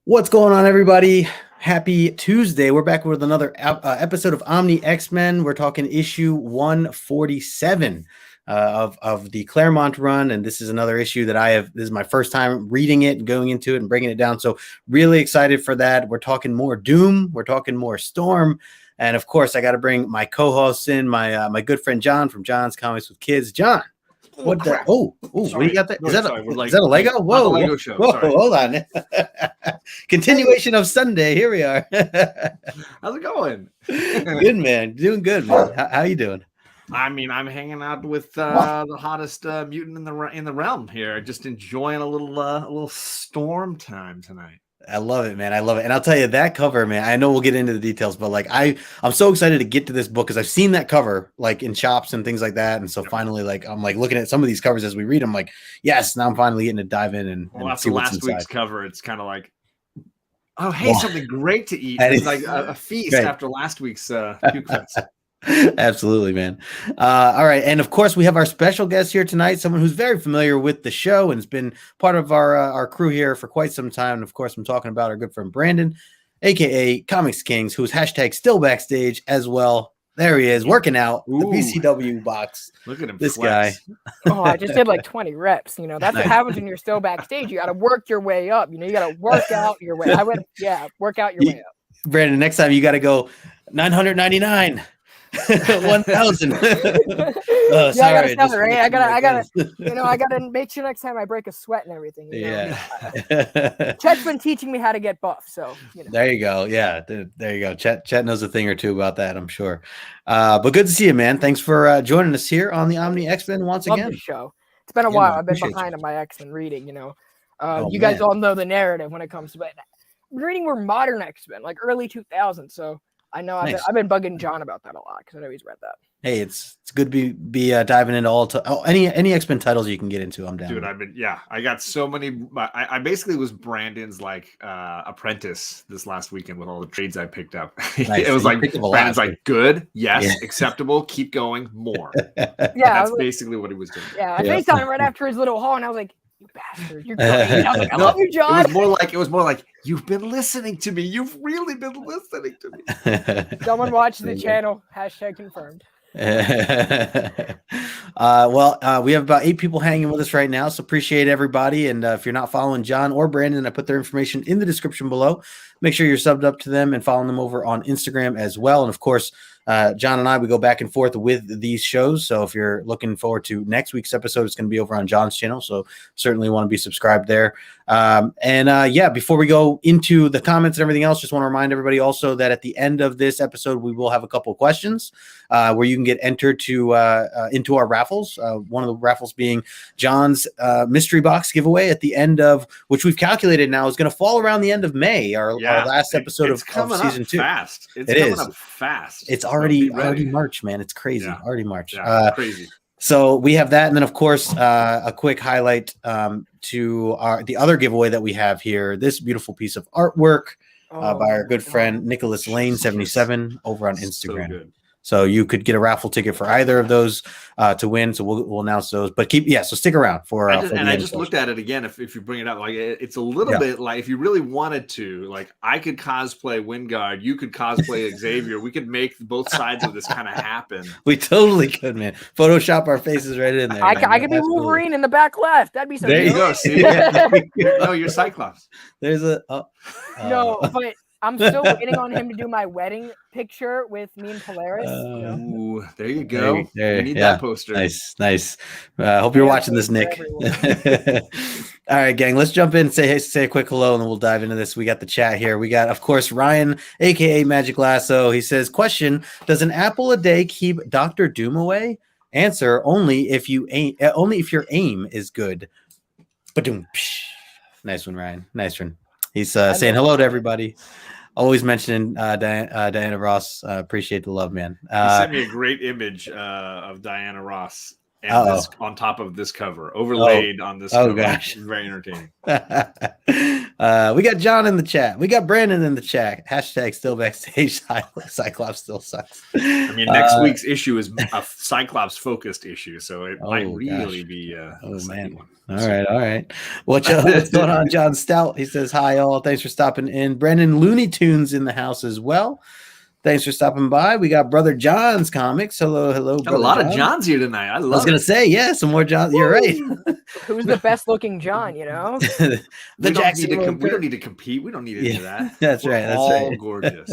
What's going on, everybody? Happy Tuesday. We're back with another episode of Omni X-Men. We're talking issue 147 of the Claremont run, and this is another issue that this is my first time reading it and going into it and breaking it down, so really excited for that. We're talking more Doom. We're talking more Storm. And, of course, I got to bring my co-host in, my good friend John from John's Comics with Kids. John. What the? Oh, what do you got there? Is that a Lego? Whoa, Lego show. Whoa, hold on. Continuation of Sunday. Here we are. How's it going? Good, man. Doing good, man. How you doing? I mean, I'm hanging out with the hottest mutant in the realm here, just enjoying a little storm time tonight. I love it, man. I love it. And I'll tell you, that cover, man, I know we'll get into the details, but like I'm so excited to get to this book because I've seen that cover like in shops and things like that. And so finally, like I'm like looking at some of these covers as we read them, like, yes, now I'm finally getting to dive in and see what's last inside. Week's cover, it's kind of like, oh, hey, something great to eat. It's like a feast after last week's puke fest. Absolutely, man. All right, and of course we have our special guest here tonight, someone who's very familiar with the show and has been part of our crew here for quite some time. And of course, I'm talking about our good friend Brandon, aka Comics Kings, who's hashtag still backstage as well. There he is, working out the BCW box. Look at him, this guy. Oh, I just did like 20 reps. You know, that's what happens when you're still backstage. You got to work your way up. You know, you got to work out your way. Work out your way up. Brandon, next time you got to go 999. 1,000. I gotta sell it, right? I gotta make sure next time I break a sweat and everything. You know? Yeah. Chet's been teaching me how to get buff, so you know. There you go. Yeah, there you go. Chet knows a thing or two about that, I'm sure. But good to see you, man. Thanks for joining us here on the Omni X-Men once again. Love the show. It's been a while. I've been behind on my X-Men reading. You know, you guys all know the narrative when it comes to, but I'm reading more modern X-Men, like early 2000s. So. I know I've been bugging John about that a lot because I know he's read that. Hey, it's good to be diving into any X-Men titles you can get into. I'm down. Dude, I got so many. I basically was Brandon's like apprentice this last weekend with all the trades I picked up. Nice. It was like Brandon's like good, yes, acceptable, keep going, more. That's basically what he was doing. Yeah, I FaceTimed him right after his little haul, and I was like, "You bastard, you're great." I was like, "I love you, John." It was more like you've been listening to me. You've really been listening to me. Someone watched the channel. Hashtag confirmed. We have about 8 people hanging with us right now, so appreciate everybody. And if you're not following John or Brandon, I put their information in the description below. Make sure you're subbed up to them and following them over on Instagram as well. And of course, John and I, we go back and forth with these shows. So if you're looking forward to next week's episode, it's going to be over on John's channel. So certainly want to be subscribed there. Before we go into the comments and everything else, just want to remind everybody also that at the end of this episode, we will have a couple of questions where you can get entered to into our raffles. One of the raffles being John's mystery box giveaway at the end of, which we've calculated now is going to fall around the end of May, our last episode of season 2. Fast. It's coming up fast. It's already March, man. It's crazy. Yeah. Already March. Yeah, crazy. So we have that, and then of course a quick highlight to the other giveaway that we have here. This beautiful piece of artwork by our good friend Nicholas Lane 77 over on Instagram. So good. So you could get a raffle ticket for either of those to win. So we'll announce those. But so stick around for. I just looked at it again. If you bring it up, like it's a little bit like if you really wanted to, like I could cosplay Wingard, you could cosplay Xavier. We could make both sides of this kind of happen. We totally could, man. Photoshop our faces right in there. I could be Wolverine in the back left. That'd be something. There you go. See, no, you're Cyclops. There's a no, but. I'm still waiting on him to do my wedding picture with me and Polaris. Ooh, there you go. You need that poster. Nice. Hope you're watching this, Nick. All right, gang. Let's jump in. Say a quick hello, and then we'll dive into this. We got the chat here. We got, of course, Ryan, aka Magic Lasso. He says, "Question: Does an apple a day keep Dr. Doom away? Answer: only if your aim is good." Ba-doom. Nice one, Ryan. Nice one. He's saying hello to everybody. Always mentioning Diana Ross. Appreciate the love, man. He sent me a great image of Diana Ross and this on top of this cover, overlaid on this cover. Gosh. Very entertaining. We got John in the chat. We got Brandon in the chat. Hashtag still backstage. Cyclops still sucks. I mean, next week's issue is a Cyclops focused issue, so it might really be a man. One. All right. What's going on, John Stout? He says, hi, all. Thanks for stopping in. Brandon Looney Tunes in the house as well. Thanks for stopping by. We got Brother John's Comics. Hello. Got a lot of Johns here tonight. I was going to say, some more Johns. You're right. Who's the best looking John, you know? We don't need to compete. We don't need to do that. That's right. That's all right. Gorgeous.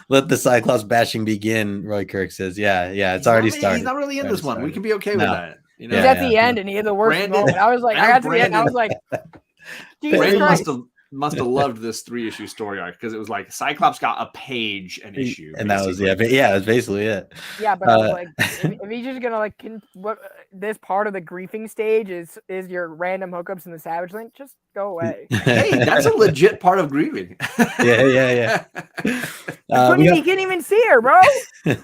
Let the Cyclops bashing begin, Roy Kirk says. Yeah, it's already started. He's not really in this one. We can be okay with that. You know? He's at the end and he had the worst moment. I was like, I got to the end. I was like, Brandon must have loved this 3-issue story arc because it was like Cyclops got a page an issue, and that was that's basically it. Yeah, but I was like, if he's just gonna this part of the griefing stage is your random hookups in the Savage Link, just go away. Hey, that's a legit part of grieving. Yeah. You can't even see her, bro.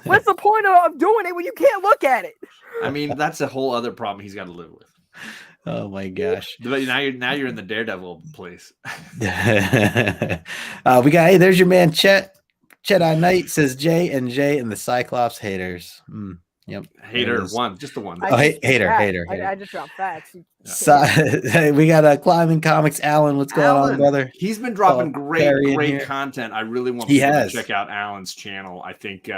What's the point of doing it when you can't look at it? I mean, that's a whole other problem he's got to live with. Oh my gosh! But now you're in the Daredevil place. We got there's your man Chet Knight says Jay and the Cyclops haters. Yep, hater one, just the one. Hater. I just dropped facts. We got Climbing Comics. Alan, what's going on, brother? He's been dropping great content. I really want people to check out Alan's channel. I think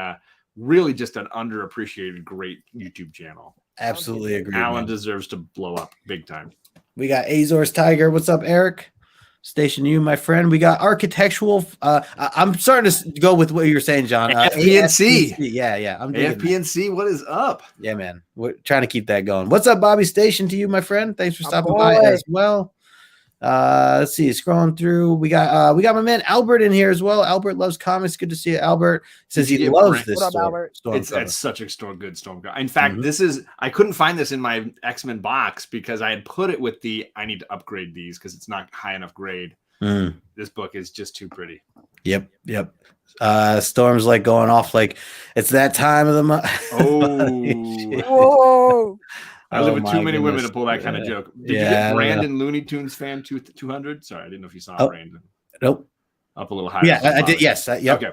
really just an underappreciated great YouTube channel. Absolutely agree. Alan deserves to blow up big time. We got Azor's Tiger. What's up, Eric? Station you, my friend. We got Architectural. I'm starting to go with what you're saying, John. AFPNC. Yeah. I'm AFPNC. What is up? Yeah, man. We're trying to keep that going. What's up, Bobby Station to you, my friend? Thanks for stopping by as well. Let's see. Scrolling through, we got my man Albert in here as well. Albert loves comics. Good to see you, Albert. Says he loves this. What up, Albert? It's such a good storm. In fact, I couldn't find this in my X-Men box because I had put it with I need to upgrade these because it's not high enough grade. This book is just too pretty. Yep. Storm's like going off like it's that time of the month. Whoa. I live with too many women to pull that kind of joke. Did you get Brandon Looney Tunes fan 200? Sorry, I didn't know if you saw Brandon. Nope. Up a little higher. Yeah, I did. Yes. Yep. Okay.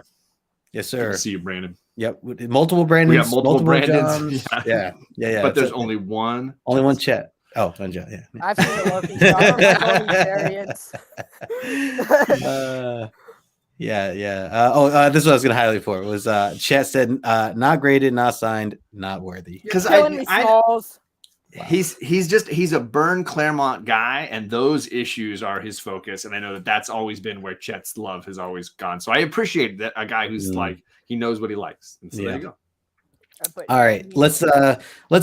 Yes, sir. Good to see you, Brandon. Yep. Multiple Brandons. We got multiple Brandons. Yeah. But there's only one. Only one Chet. Oh, one Chet. Yeah. I've seen the Loki Yeah. This is what I was going to highlight for. It was Chet said, not graded, not signed, not worthy. Because he's a Byrne Claremont guy, and those issues are his focus. And I know that's always been where Chet's love has always gone. So I appreciate that a guy who's like he knows what he likes. And so there you go. All right, let's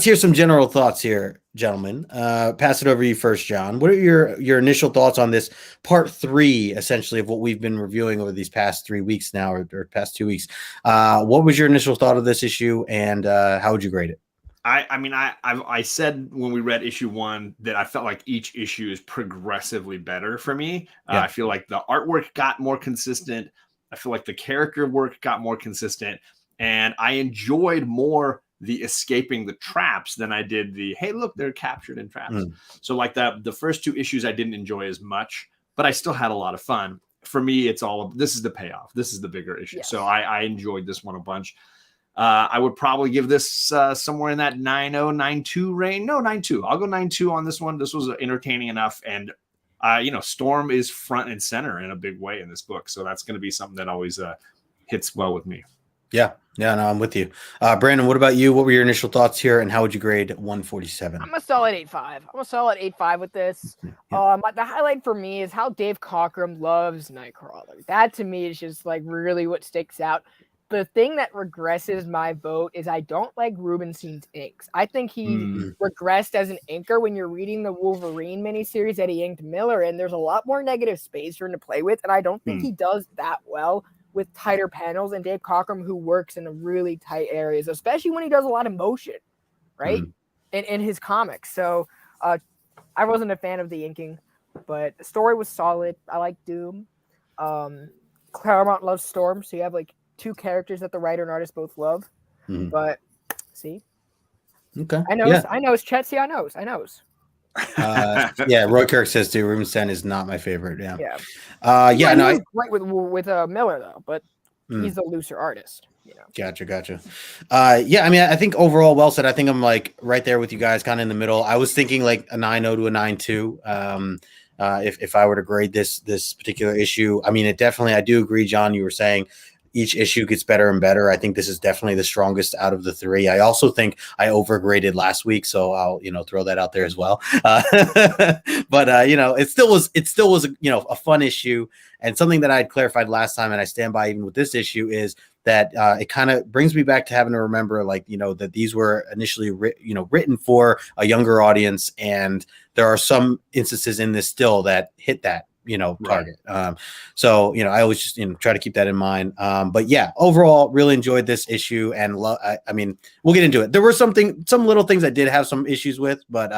hear some general thoughts here, gentlemen. Pass it over to you first, John. What are your initial thoughts on this part 3, essentially, of what we've been reviewing over these past 3 weeks now, or past 2 weeks? What was your initial thought of this issue, and how would you grade it? I said when we read issue 1 that I felt like each issue is progressively better for me. I feel like the artwork got more consistent. I feel like the character work got more consistent. And I enjoyed more the escaping the traps than I did the, hey, look, they're captured in traps. So like the first 2 issues I didn't enjoy as much, but I still had a lot of fun. For me, this is the payoff. This is the bigger issue. Yes. So I enjoyed this one a bunch. I would probably give this somewhere in that 9.0, 9.2 range. No, 9.2. I'll go 9.2 on this one. This was entertaining enough. And, Storm is front and center in a big way in this book. So that's going to be something that always hits well with me. Yeah, no, I'm with you. Brandon, what about you? What were your initial thoughts here, and how would you grade 147? I'm a solid 8.5. I'm a solid 8.5 with this. The highlight for me is how Dave Cockrum loves Nightcrawler. That, to me, is just, like, really what sticks out. The thing that regresses my vote is I don't like Rubenstein's inks. I think he regressed as an inker when you're reading the Wolverine miniseries that he inked Miller in. There's a lot more negative space for him to play with, and I don't think he does that well with tighter panels, and Dave Cockrum, who works in really tight areas, especially when he does a lot of motion, right? In his comics. So I wasn't a fan of the inking, but the story was solid. I like Doom. Claremont loves Storm, so you have like 2 characters that the writer and artist both love. But see, Okay. I know. Yeah. I know. Chetzy. I know. Yeah. Roy Kirk says too. Rubenstein is not my favorite. Yeah. Yeah. Yeah. No. He was great with Miller though, but he's a looser artist. Gotcha. Yeah, I mean, I think overall, well said. I think I'm like right there with you guys, kind of in the middle. I was thinking like a 9.0 to a 9.2. If I were to grade this particular issue, I mean, it definitely. I do agree, John. You were saying each issue gets better and better. I think this is definitely the strongest out of the three. I also think I overgraded last week, so I'll throw that out there as well. But it still was a fun issue, and something that I had clarified last time, and I stand by even with this issue is that it kind of brings me back to having to remember, that these were initially written for a younger audience, and there are some instances in this still that hit that target. Right. So I always just try to keep that in mind. But yeah, overall, really enjoyed this issue, and I mean, we'll get into it. There were some little things I did have some issues with, but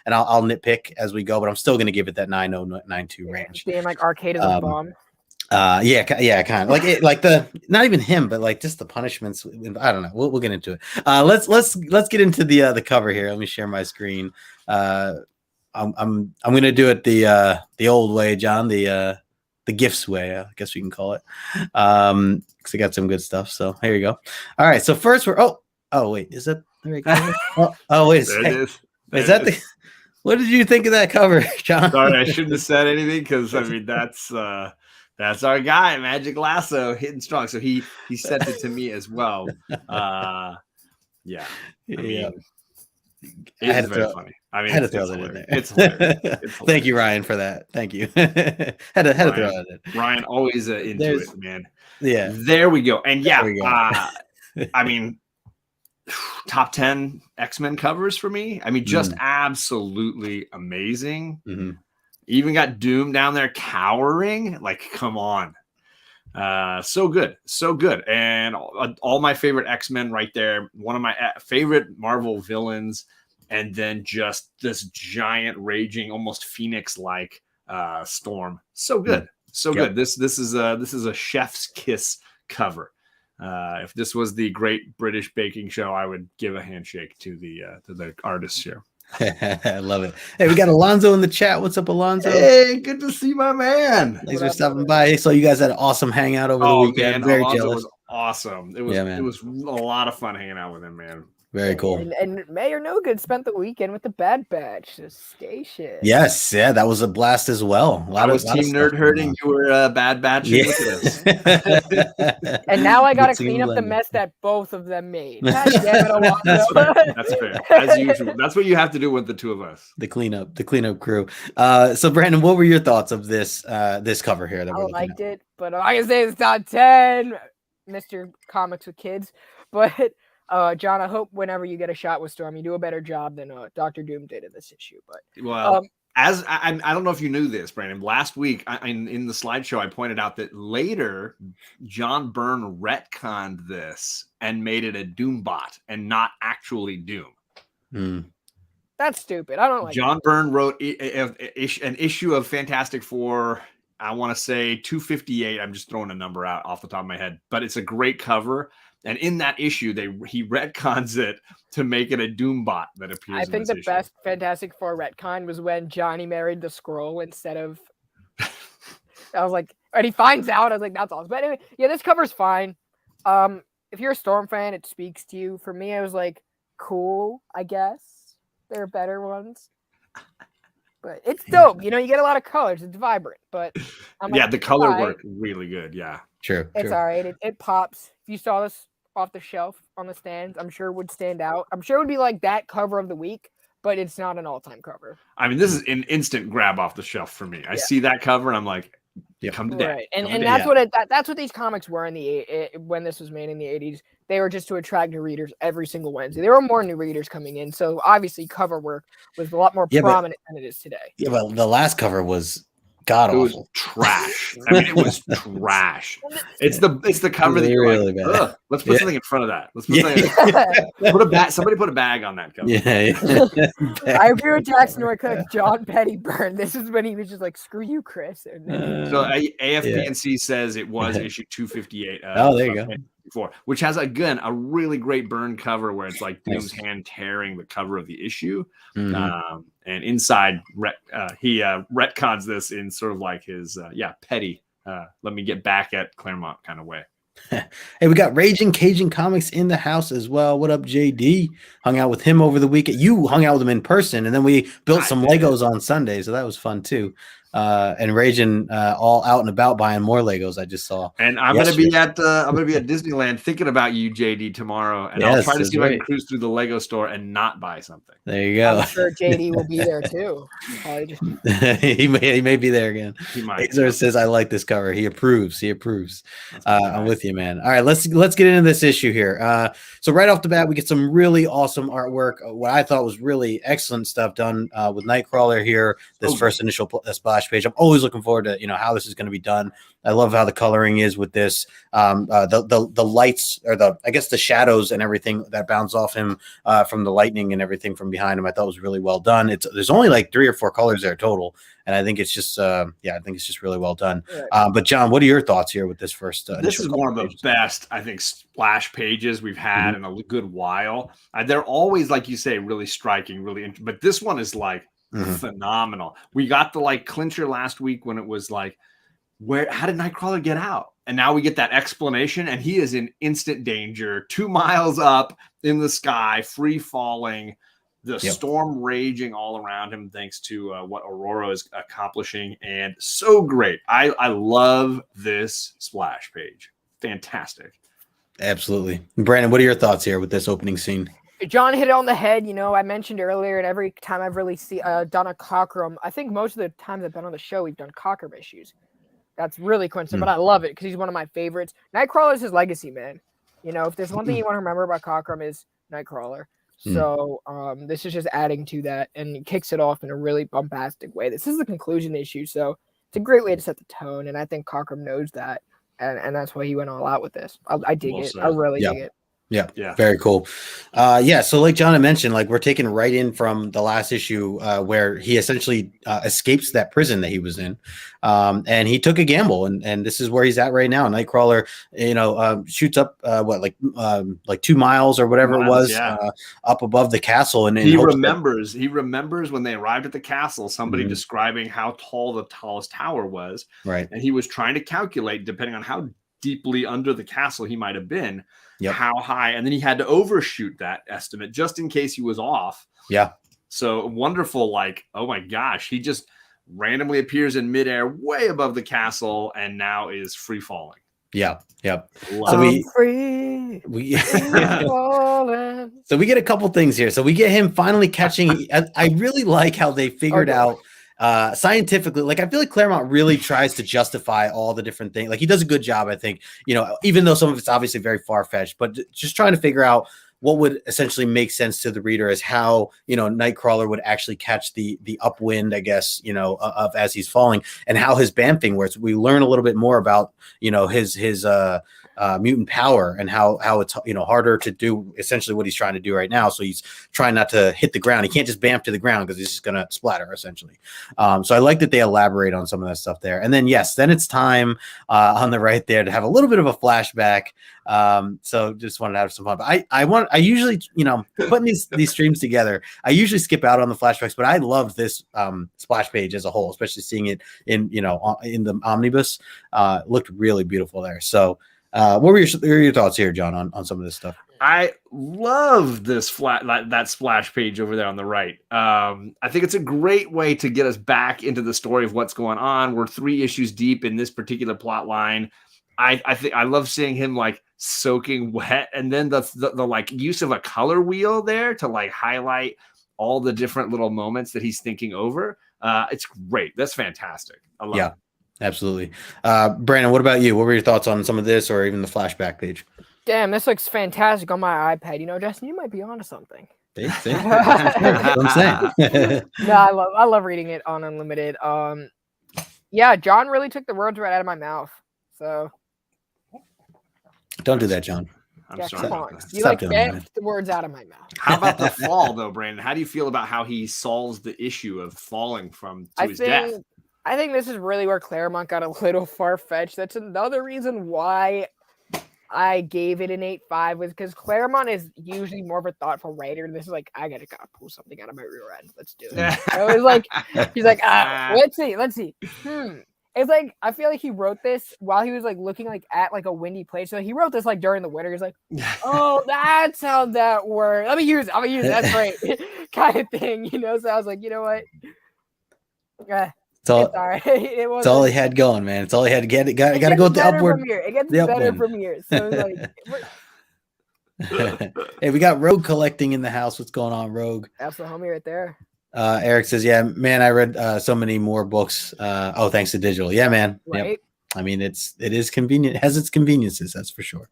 and I'll nitpick as we go. But I'm still going to give it that 9.0, 9.2 range. Being like Arcade is a bomb. Yeah, kind of like not even him, but like just the punishments. I don't know. We'll get into it. Let's get into the cover here. Let me share my screen. I'm gonna do it the old way, John, the gifts way, I guess we can call it. Because I got some good stuff. So here you go. All right. So first we're wait, is that there we go? Wait a second. Is that the what did you think of that cover, John? Sorry, I shouldn't have said anything because I mean that's our guy, Magic Lasso, hitting strong. So he sent it to me as well. Yeah. It's very funny. I mean, had to throw that in there. It's hilarious. Thank you, Ryan, for that. Thank you. had to throw that in. Ryan always into it, man. Yeah. There we go. And yeah, I mean, top 10 X-Men covers for me. I mean, just absolutely amazing. Mm-hmm. Even got Doom down there cowering. Like, come on. So good. And all my favorite X-Men right there. One of my favorite Marvel villains. And then just this giant raging, almost Phoenix-like storm. So good. Good. This is a chef's kiss cover. If this was the Great British Baking Show, I would give a handshake to the artists here. I love it. Hey, we got Alonzo in the chat. What's up, Alonzo? Hey, good to see my man. Thanks for stopping by. So you guys had an awesome hangout over the weekend. Man, very Alonzo jealous. Was awesome. It was a lot of fun hanging out with him, man. Very cool. And Mayor No Good spent the weekend with the Bad Batch station. Yes, yeah, that was a blast as well. I was Team Nerd Herding. You were Bad Batch. Yeah. And now I got to clean up the mess that both of them made. God damn it, That's fair. As usual. That's what you have to do with the two of us. The cleanup crew. So Brandon, what were your thoughts of this cover here? That I liked it, but I can say it's top 10, Mr. Comics with Kids. But John, I hope whenever you get a shot with Storm, you do a better job than Dr. Doom did in this issue. But as I don't know if you knew this, Brandon. Last week in the slideshow, I pointed out that later John Byrne retconned this and made it a Doom bot and not actually Doom. That's stupid. I don't like. John Byrne wrote an issue of Fantastic Four. I want to say 258. I'm just throwing a number out off the top of my head, but it's a great cover. And in that issue, he retcons it to make it a Doom bot that appears. I think the best Fantastic Four retcon was when Johnny married the Skrull instead of. I was like, and he finds out. I was like, that's awesome. But anyway, yeah, this cover's fine. If you're a Storm fan, it speaks to you. For me, I was like, cool. I guess there are better ones, but it's dope. You get a lot of colors. It's vibrant, but the color work really good. Yeah, true. It's all right. It pops. If you saw this off the shelf on the stands, I'm sure it would stand out. I'm sure it would be like that cover of the week, but it's not an all-time cover. I mean, this is an instant grab off the shelf for me. I see that cover and I'm like, come to right. And that's what these comics were when this was made in the 80s. They were just to attract new readers every single Wednesday. There were more new readers coming in, so obviously cover work was a lot more prominent than it is today. Yeah, but the last cover was god awful. It was trash. I mean, it was trash. It's the cover that you're really like, ugh, let's put something in front of that. Let's put put a bag. Somebody put a bag on that cover. Yeah. I agree with Jackson Norcook. John Petty Byrne. This is when he was just like, "Screw you, Chris." So AFPNC says it was issue 258. There you go. before, which has again a really great burn cover where it's like Doom's hand tearing the cover of the issue, and inside he retcons this in sort of like his petty let me get back at Claremont kind of way. Hey, we got Raging Cajun Comics in the house as well. What up, JD? Hung out with him over the weekend. You hung out with him in person, and then we built some Legos on Sunday, so that was fun too. And Raging all out and about buying more Legos. I just saw. And I'm gonna be at Disneyland thinking about you, JD, tomorrow, and I'll try to see if I can cruise through the Lego store and not buy something. There you go. I'm sure JD will be there too. he may be there again. He might. Azor says, "I like this cover. He approves. I'm with you, man. All right, let's get into this issue here. So right off the bat, we get some really awesome artwork. What I thought was really excellent stuff done with Nightcrawler here. This first initial splash page. I'm always looking forward to how this is going to be done. I love how the coloring is with this. The lights, or the shadows and everything that bounce off him from the lightning and everything from behind him, I thought was really well done. There's only like 3 or 4 colors there total, and I think it's just really well done. But John, what are your thoughts here with this first? This is one of the best, I think, splash pages we've had in a good while. They're always, like you say, really striking, but this one is like phenomenal. We got the like clincher last week when it was like, how did Nightcrawler get out? And now we get that explanation, and he is in instant danger, 2 miles up in the sky, free falling, the storm raging all around him, thanks to what Aurora is accomplishing. And so great. I love this splash page. Fantastic. Absolutely. Brandon, what are your thoughts here with this opening scene? John hit it on the head. I mentioned earlier, and every time I've really done a Cockrum, I think most of the times I've been on the show, we've done Cockrum issues. That's really coincidental, but I love it because he's one of my favorites. Nightcrawler is his legacy, man. If there's one thing you want to remember about Cockrum is Nightcrawler. So this is just adding to that, and it kicks it off in a really bombastic way. This is the conclusion issue, so it's a great way to set the tone, and I think Cockrum knows that, and that's why he went all out with this. I dig it. I really dig it. Yeah, very cool. So like John had mentioned, like we're taking right in from the last issue where he essentially escapes that prison that he was in, and he took a gamble, and this is where he's at right now. Nightcrawler, shoots up like 2 miles or whatever it was up above the castle, and he remembers when they arrived at the castle, somebody describing how tall the tallest tower was, right? And he was trying to calculate, depending on how deeply under the castle he might have been, how high, and then he had to overshoot that estimate just in case he was off. So wonderful, like, oh my gosh, he just randomly appears in midair way above the castle and now is free falling. So we so we get a couple things here. So we get him finally catching. I really like how they figured out scientifically. Like I feel like Claremont really tries to justify all the different things. Like he does a good job, I think, even though some of it's obviously very far-fetched, but just trying to figure out what would essentially make sense to the reader as how, Nightcrawler would actually catch the upwind, I guess, of as he's falling, and how his bamfing works. We learn a little bit more about, his mutant power and how it's harder to do essentially what he's trying to do right now. So he's trying not to hit the ground. He can't just bamf to the ground because he's just going to splatter essentially. So I like that they elaborate on some of that stuff there. And then then it's time on the right there to have a little bit of a flashback. So just wanted to have some fun. But I usually putting these streams together, I usually skip out on the flashbacks, but I love this splash page as a whole, especially seeing it in the omnibus. Looked really beautiful there. So what were your thoughts here, John, on some of this stuff? I love this that splash page over there on the right. I think it's a great way to get us back into the story of what's going on. We're 3 issues deep in this particular plot line. I think I love seeing him like soaking wet, and then the like use of a color wheel there to like highlight all the different little moments that he's thinking over. It's great. That's fantastic. I love it. Absolutely. Brandon, what about you? What were your thoughts on some of this or even the flashback page? Damn, this looks fantastic on my iPad. Justin, you might be onto something. That's what I'm saying. No, I love reading it on Unlimited. John really took the words right out of my mouth. So don't do that, John. I'm sorry. Come on. You like bent the words out of my mouth. How about the fall though, Brandon? How do you feel about how he solves the issue of falling to his death? I think this is really where Claremont got a little far-fetched. That's another reason why I gave it an 8.5 was because Claremont is usually more of a thoughtful writer. This is like, I gotta pull something out of my rear end. Let's do it. So it was like, he's like, let's see. It's like, I feel like he wrote this while he was like looking like at like a windy place. So he wrote this like during the winter. He's like, oh, that's how that works. Let me use it. That's great. Kind of thing, you know? So I was like, you know what? It's all right. It's all he had going, man. It's all he had to get. It got to go the upward. It gets better from here. So like, hey, we got Rogue collecting in the house. What's going on, Rogue? That's the homie right there. Eric says, yeah, man, I read so many more books. Thanks to digital. Yeah, man. Right. Yep. I mean, it is convenient. It has its conveniences, that's for sure.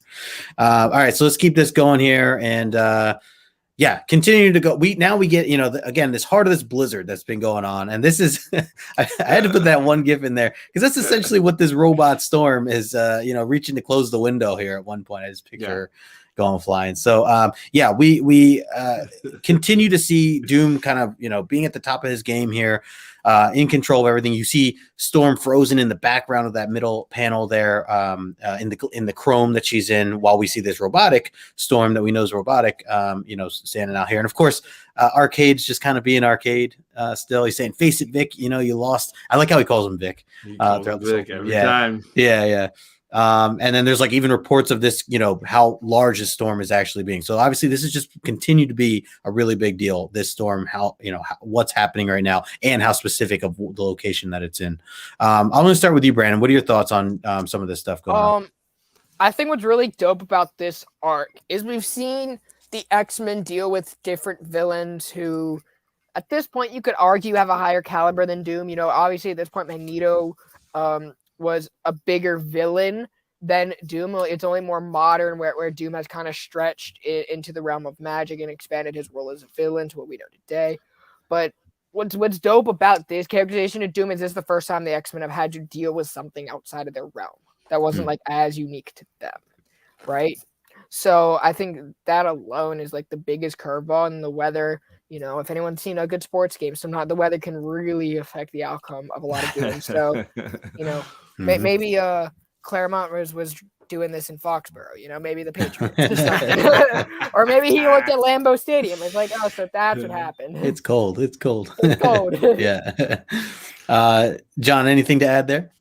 All right, so let's keep this going here, and continue to go. We get, again, this heart of this blizzard that's been going on, and this is I had to put that one GIF in there because that's essentially what this robot storm is. Reaching to close the window here at one point. I just picture her going flying. So we continue to see Doom kind of being at the top of his game here, in control of everything. You see Storm frozen in the background of that middle panel there, in the chrome that she's in, while we see this robotic Storm that we know is robotic, standing out here. And of course, Arcade's just kind of being Arcade still. He's saying, "Face it, Vic. You lost." I like how he calls him Vic. Vic every time. Yeah. And then there's like even reports of this, how large this storm is actually being. So obviously this is just continue to be a really big deal. This storm, what's happening right now and how specific of the location that it's in. I'm going to start with you, Brandon. What are your thoughts on some of this stuff going on? I think what's really dope about this arc is we've seen the X-Men deal with different villains who at this point you could argue have a higher caliber than Doom. Obviously at this point Magneto, was a bigger villain than Doom. It's only more modern where Doom has kind of stretched into the realm of magic and expanded his role as a villain to what we know today. But what's dope about this characterization of Doom is this is the first time the X-Men have had to deal with something outside of their realm that wasn't like as unique to them, right? So I think that alone is like the biggest curveball. In the weather. If anyone's seen a good sports game, sometimes the weather can really affect the outcome of a lot of games. So, maybe Claremont was doing this in Foxborough. Maybe the Patriots, or maybe he looked at Lambeau Stadium. It's like, oh, so that's what happened. It's cold. It's cold. Yeah. John, anything to add there?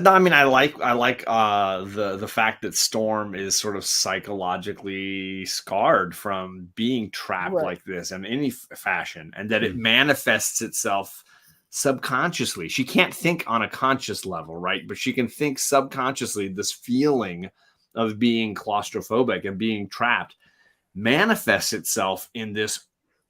No, I mean, I like the fact that Storm is sort of psychologically scarred from being trapped like this in any fashion, and that it manifests itself subconsciously. She can't think on a conscious level, right? But she can think subconsciously. This feeling of being claustrophobic and being trapped manifests itself in this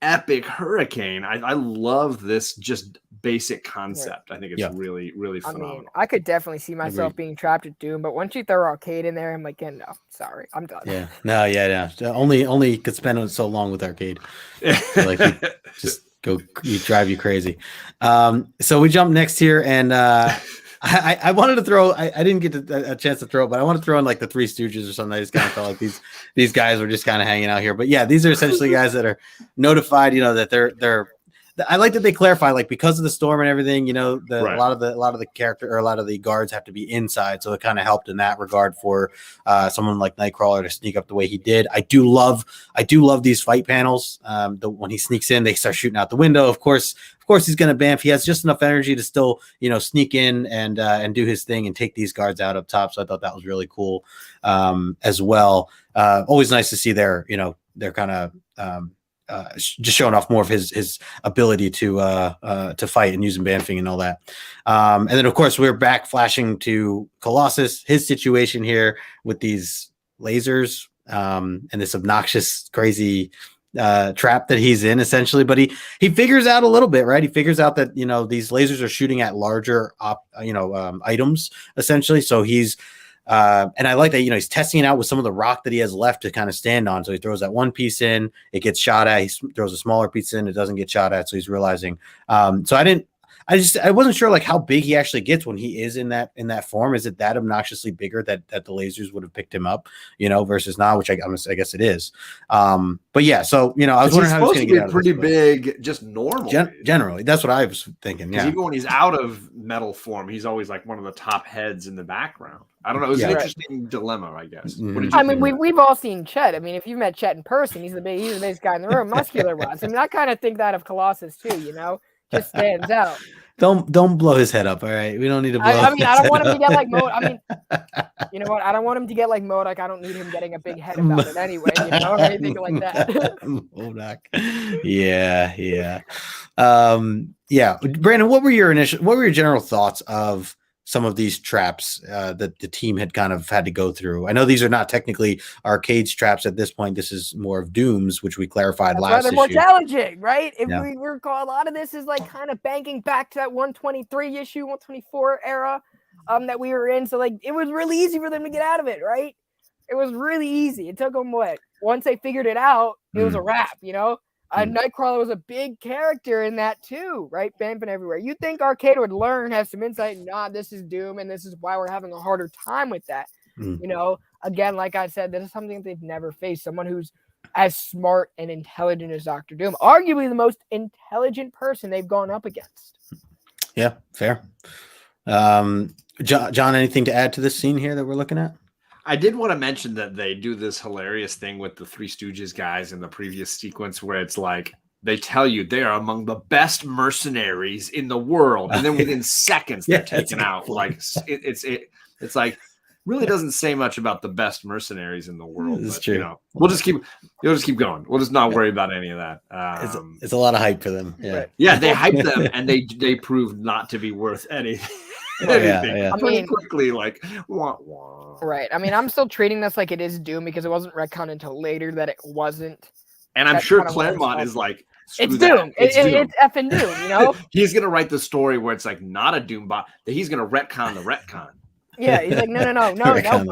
epic hurricane. I love this just basic concept. I think it's really, really phenomenal. I mean, I could definitely see myself being trapped at Doom, but once you throw Arcade in there, I'm like, no, sorry, I'm done. Yeah, no. Only could spend so long with Arcade. Like, you drive you crazy. So we jump next here, and I wanted to throw. I didn't get a chance to throw it, but I want to throw in like the Three Stooges or something. I just kind of felt like these guys were just kind of hanging out here. But yeah, these are essentially guys that are notified. that they're. I like that they clarify, like, because of the storm and everything. A lot of the character or a lot of the guards have to be inside, so it kind of helped in that regard for someone like Nightcrawler to sneak up the way he did. I do love these fight panels. When he sneaks in, they start shooting out the window. Of course, he's going to bamf. He has just enough energy to still, sneak in and do his thing and take these guards out up top. So I thought that was really cool as well. Always nice to see their kind of just showing off more of his ability to fight and using bamfing and all that. And then of course we're back flashing to Colossus, his situation here with these lasers and this obnoxious, crazy trap that he's in essentially. But he figures out a little bit, right? He figures out that, these lasers are shooting at larger, items essentially. So he's, and I like that, he's testing it out with some of the rock that he has left to kind of stand on. So he throws that one piece in, it gets shot at. He throws a smaller piece in, it doesn't get shot at. So he's realizing. So I wasn't sure like how big he actually gets when he is in that form. Is it that obnoxiously bigger that the lasers would have picked him up, versus now, which I guess it is. But yeah, so I was wondering how he's going to get out pretty of this, big, just normal. Generally, that's what I was thinking. Yeah, even when he's out of metal form, he's always like one of the top heads in the background. I don't know. It was an interesting dilemma, I guess. Mm-hmm. We've all seen Chet. I mean, if you've met Chet in person, he's the biggest guy in the room, muscular-wise. I mean, I kind of think that of Colossus too. Just stands out. Don't blow his head up, all right? We don't need to blow. I don't want him to get like Mo. I mean, you know what? I don't want him to get like Modok. I don't need him getting a big head about it anyway, or anything like that. Modok. Yeah. Brandon, what were your general thoughts of some of these traps that the team had kind of had to go through? I know these are not technically Arcade's traps at this point. This is more of Doom's, which we clarified last issue. More challenging, right? If we recall, a lot of this is like kind of banking back to that 123 issue, 124 era that we were in. So like it was really easy for them to get out of it, right? It was really easy. It took them once they figured it out, it was a wrap, Nightcrawler was a big character in that too, right? Vamping everywhere. You'd think Arcade would learn, have some insight. This is Doom, and this is why we're having a harder time with that. Again, like I said, this is something that they've never faced. Someone who's as smart and intelligent as Dr. Doom, arguably the most intelligent person they've gone up against. Yeah, fair. John, anything to add to this scene here that we're looking at? I did want to mention that they do this hilarious thing with the Three Stooges guys in the previous sequence where it's like they tell you they are among the best mercenaries in the world, and then within seconds they're taken out. Like it's like really doesn't say much about the best mercenaries in the world. It's true. You'll just keep going. We'll just not worry about any of that. It's a lot of hype for them. Yeah, yeah, they hype them, and they proved not to be worth anything. Yeah. I mean, quickly, like, wah, wah. Right. I mean, I'm still treating this like it is Doom because it wasn't retconned until later that it wasn't. And I'm sure Claremont is like, it's Doom. It's effing Doom, He's going to write the story where it's like not a Doom bot, that he's going to retcon the retcon. Yeah, he's like, no. Retcon,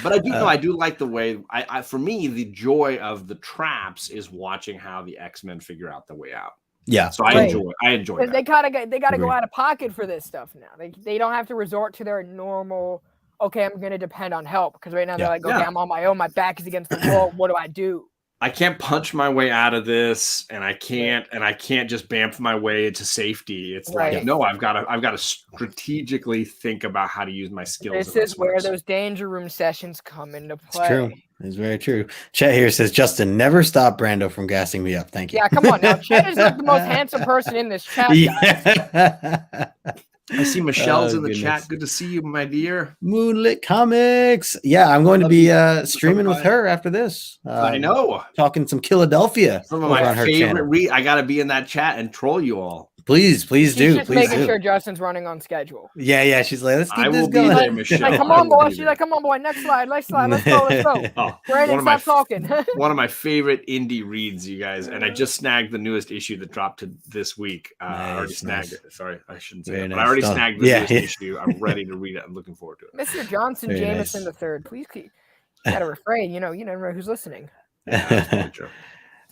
but I do like the way, for me, the joy of the traps is watching how the X-Men figure out the way out. Yeah, so I enjoy that. They gotta go out of pocket for this stuff now. They don't have to resort to their normal. Okay, I'm gonna depend on help because right now they're like, okay, I'm on my own. My back is against the wall. What do I do? I can't punch my way out of this, and I can't just bamf my way into safety. It's like, no, I've got to strategically think about how to use my skills. This is where those danger room sessions come into play. It's true. It's very true. Chet here says, Justin, never stop Brando from gassing me up. Thank you. Yeah, come on now. Chet is like the most handsome person in this chat. Yeah. I see Michelle's in the chat. Good to see you, my dear. Moonlit Comics. Yeah, I'm going to be streaming with her after this. I know. Talking some Philadelphia. Some of my favorite. I got to be in that chat and troll you all. Please do. Just making sure Justin's running on schedule. Yeah. She's like, let's keep this going. There, Michelle. Like, come on, boy. She's like, come on, boy. Next slide. Let's go. Brandon, stop talking. One of my favorite indie reads, you guys, and I just snagged the newest issue that dropped this week. I already snagged it. Sorry, I shouldn't say that. But I already snagged the newest issue. I'm ready to read it. I'm looking forward to it. Mr. Johnson Jameson III, please gotta refrain. You never know who's listening. Yeah, that's probably true.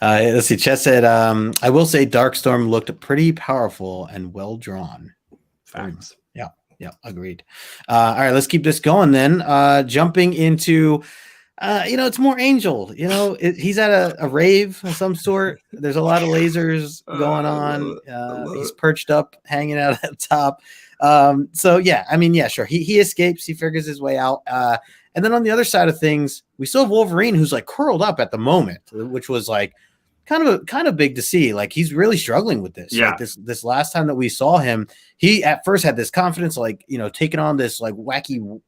Let's see. Chet said, I will say Darkstorm looked pretty powerful and well drawn. Facts. Yeah, agreed. All right, let's keep this going then. Jumping into, it's more Angel. He's at a rave of some sort. There's a lot of lasers going on. He's perched up, hanging out at the top. Sure. He escapes. He figures his way out. And then on the other side of things, we still have Wolverine, who's like curled up at the moment, which was like kind of big to see. Like he's really struggling with this. Yeah. Like this last time that we saw him, he at first had this confidence, like taking on this like wacky,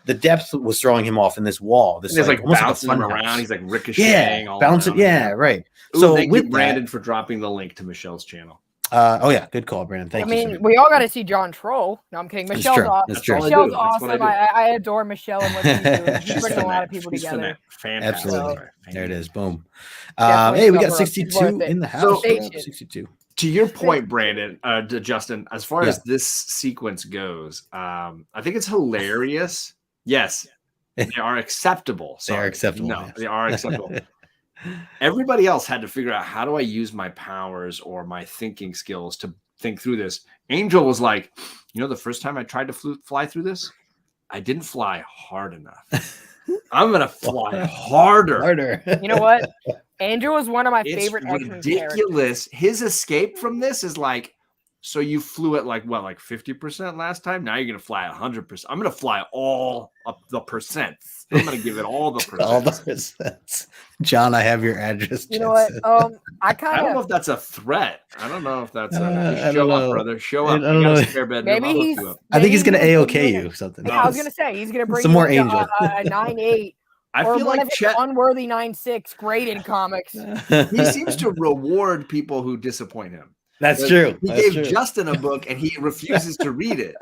the depth was throwing him off in this wall. This is like bouncing him around. He's like ricocheting. Yeah, bouncing. Yeah, right. Ooh, so thank you, Brandon, for dropping the link to Michelle's channel. Good call, Brandon. Thank you. I mean, we all got to see John Troll. No, I'm kidding. Michelle's awesome. Michelle's awesome. I adore Michelle and what she's doing. She's bringing a lot of people together. Fantastic. Absolutely. There it is. Boom. Hey, we got 62 in the house. So, 62. To your point, Brandon, to Justin, as far as this sequence goes, I think it's hilarious. Yes, they are acceptable. They are acceptable. No, they are acceptable. Everybody else had to figure out, how do I use my powers or my thinking skills to think through this. Angel was like, the first time I tried to fly through this, I didn't fly hard enough. I'm gonna fly harder. You know what? Angel is one of my favorite X-Men ridiculous. His escape from this is like, so you flew at like 50% last time. Now you're gonna fly 100%. I'm gonna fly all of the percents. I'm gonna give it all the percents. All the percents. John, I have your address. You know what? I don't know if that's a threat. I don't know if that's show up, brother. Show up. I don't know. Spare bed. Maybe I think he's gonna A-OK you something. Yeah, I was gonna say he's gonna bring some more Angel. A 9.8. I or feel one like of his unworthy 9.6 graded comics. He seems to reward people who disappoint him. That's true. He gave Justin a book and he refuses to read it.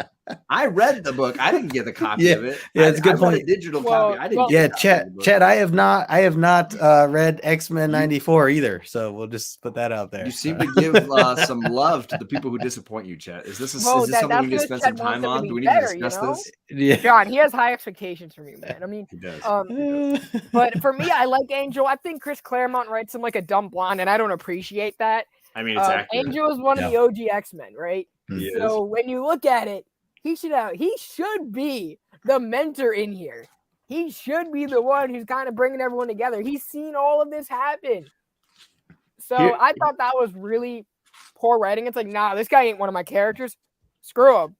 I read the book. I didn't get a copy of it. Yeah, it's a good point. Read a digital copy. I didn't. Chet. I have not read X-Men 94 either. So we'll just put that out there. You seem to give some love to the people who disappoint you, Chet. Is this something we need to spend some time on? Do we need to discuss this? Yeah. John, he has high expectations for me, man. I mean, he does. But for me, I like Angel. I think Chris Claremont writes him like a dumb blonde, and I don't appreciate that. I mean, it's accurate. Angel is one of the OG X-Men, right? So when you look at it, he should be the mentor in here. He should be the one who's kind of bringing everyone together. He's seen all of this happen. So I thought that was really poor writing. It's like, nah, this guy ain't one of my characters. Screw him.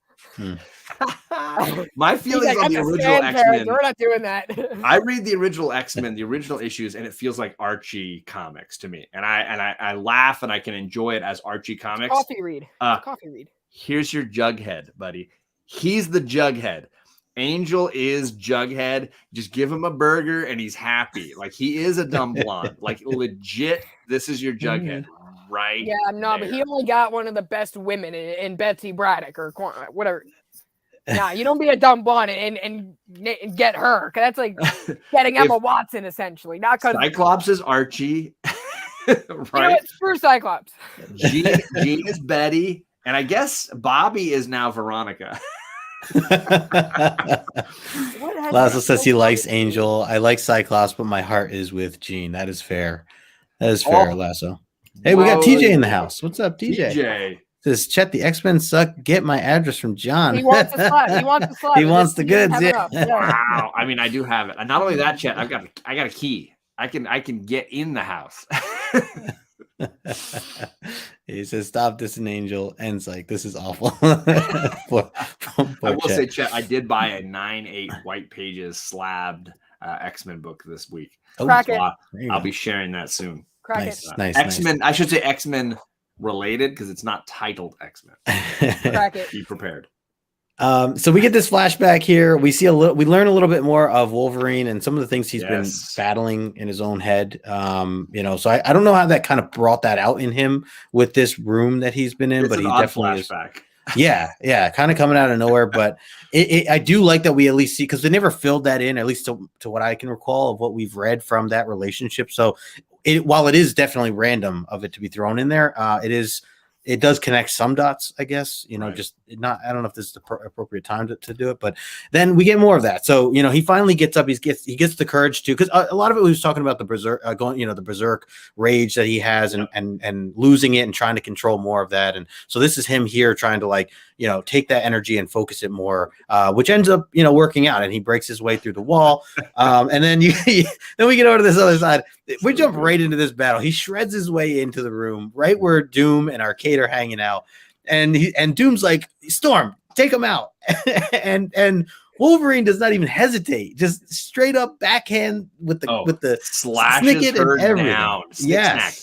My feelings on the original X-Men. We're not doing that. I read the original X-Men, the original issues, and it feels like Archie comics to me. And I laugh and I can enjoy it as Archie comics. Coffee read. Here's your Jughead, buddy. He's the Jughead. Angel is Jughead. Just give him a burger and he's happy. Like, he is a dumb blonde. Like, legit, this is your Jughead. Right. Yeah, no, but he only got one of the best women in Betsy Braddock or whatever. Nah, you don't be a dumb blonde and get her, because that's like getting Emma Watson essentially. Not because Cyclops is Archie, right? You know what? Screw Cyclops. Jean is Betty, and I guess Bobby is now Veronica. Lasso says he likes Angel. I like Cyclops, but my heart is with Jean. That is fair. That is fair, Lasso. Hey, we got TJ in the house. What's up, TJ? Says, Chet, the X-Men suck. Get my address from John. He wants the slut. He wants the goods. Yeah. Wow. I mean, I do have it. And not only that, Chet, I got a key. I can get in the house. He says, stop this an Angel. And like, this is awful. I will say, Chet, I did buy a 9/8 white pages slabbed X-Men book this week. I'll be sharing that soon. Nice. X-Men. Nice. I should say X-Men related because it's not titled X-Men. Be prepared. So we get this flashback here. We learn a little bit more of Wolverine and some of the things he's been battling in his own head. So I don't know how that kind of brought that out in him with this room that he's been in, but he definitely flashback. Yeah, kind of coming out of nowhere, but I do like that we at least see, because they never filled that in, at least to what I can recall of what we've read from that relationship. So while it is definitely random of it to be thrown in there, it does connect some dots, I guess, right. Just not, I don't know if this is the appropriate time to do it, but then we get more of that. So, he finally gets up, he gets the courage to, because a lot of it, we was talking about the berserk, the berserk rage that he has and losing it and trying to control more of that. And so this is him here trying to take that energy and focus it more, which ends up, working out, and he breaks his way through the wall. And then then we get over to this other side. We jump right into this battle. He shreds his way into the room right where Doom and Arcade are hanging out, and Doom's like, Storm, take him out. and Wolverine does not even hesitate, just straight up backhand with the slashes her and everything down. Snack.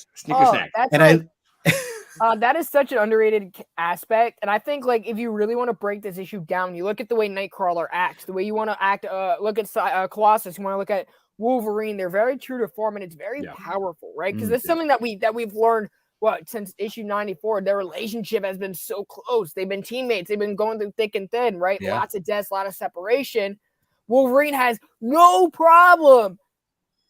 And that is such an underrated aspect, and I think if you really want to break this issue down, you look at the way Nightcrawler acts, the way you want to act. Look at Colossus. You want to look at Wolverine. They're very true to form, and it's very powerful, right? Because it's something that we've learned since issue 94. Their relationship has been so close. They've been teammates. They've been going through thick and thin, right? Yeah. Lots of deaths, a lot of separation. Wolverine has no problem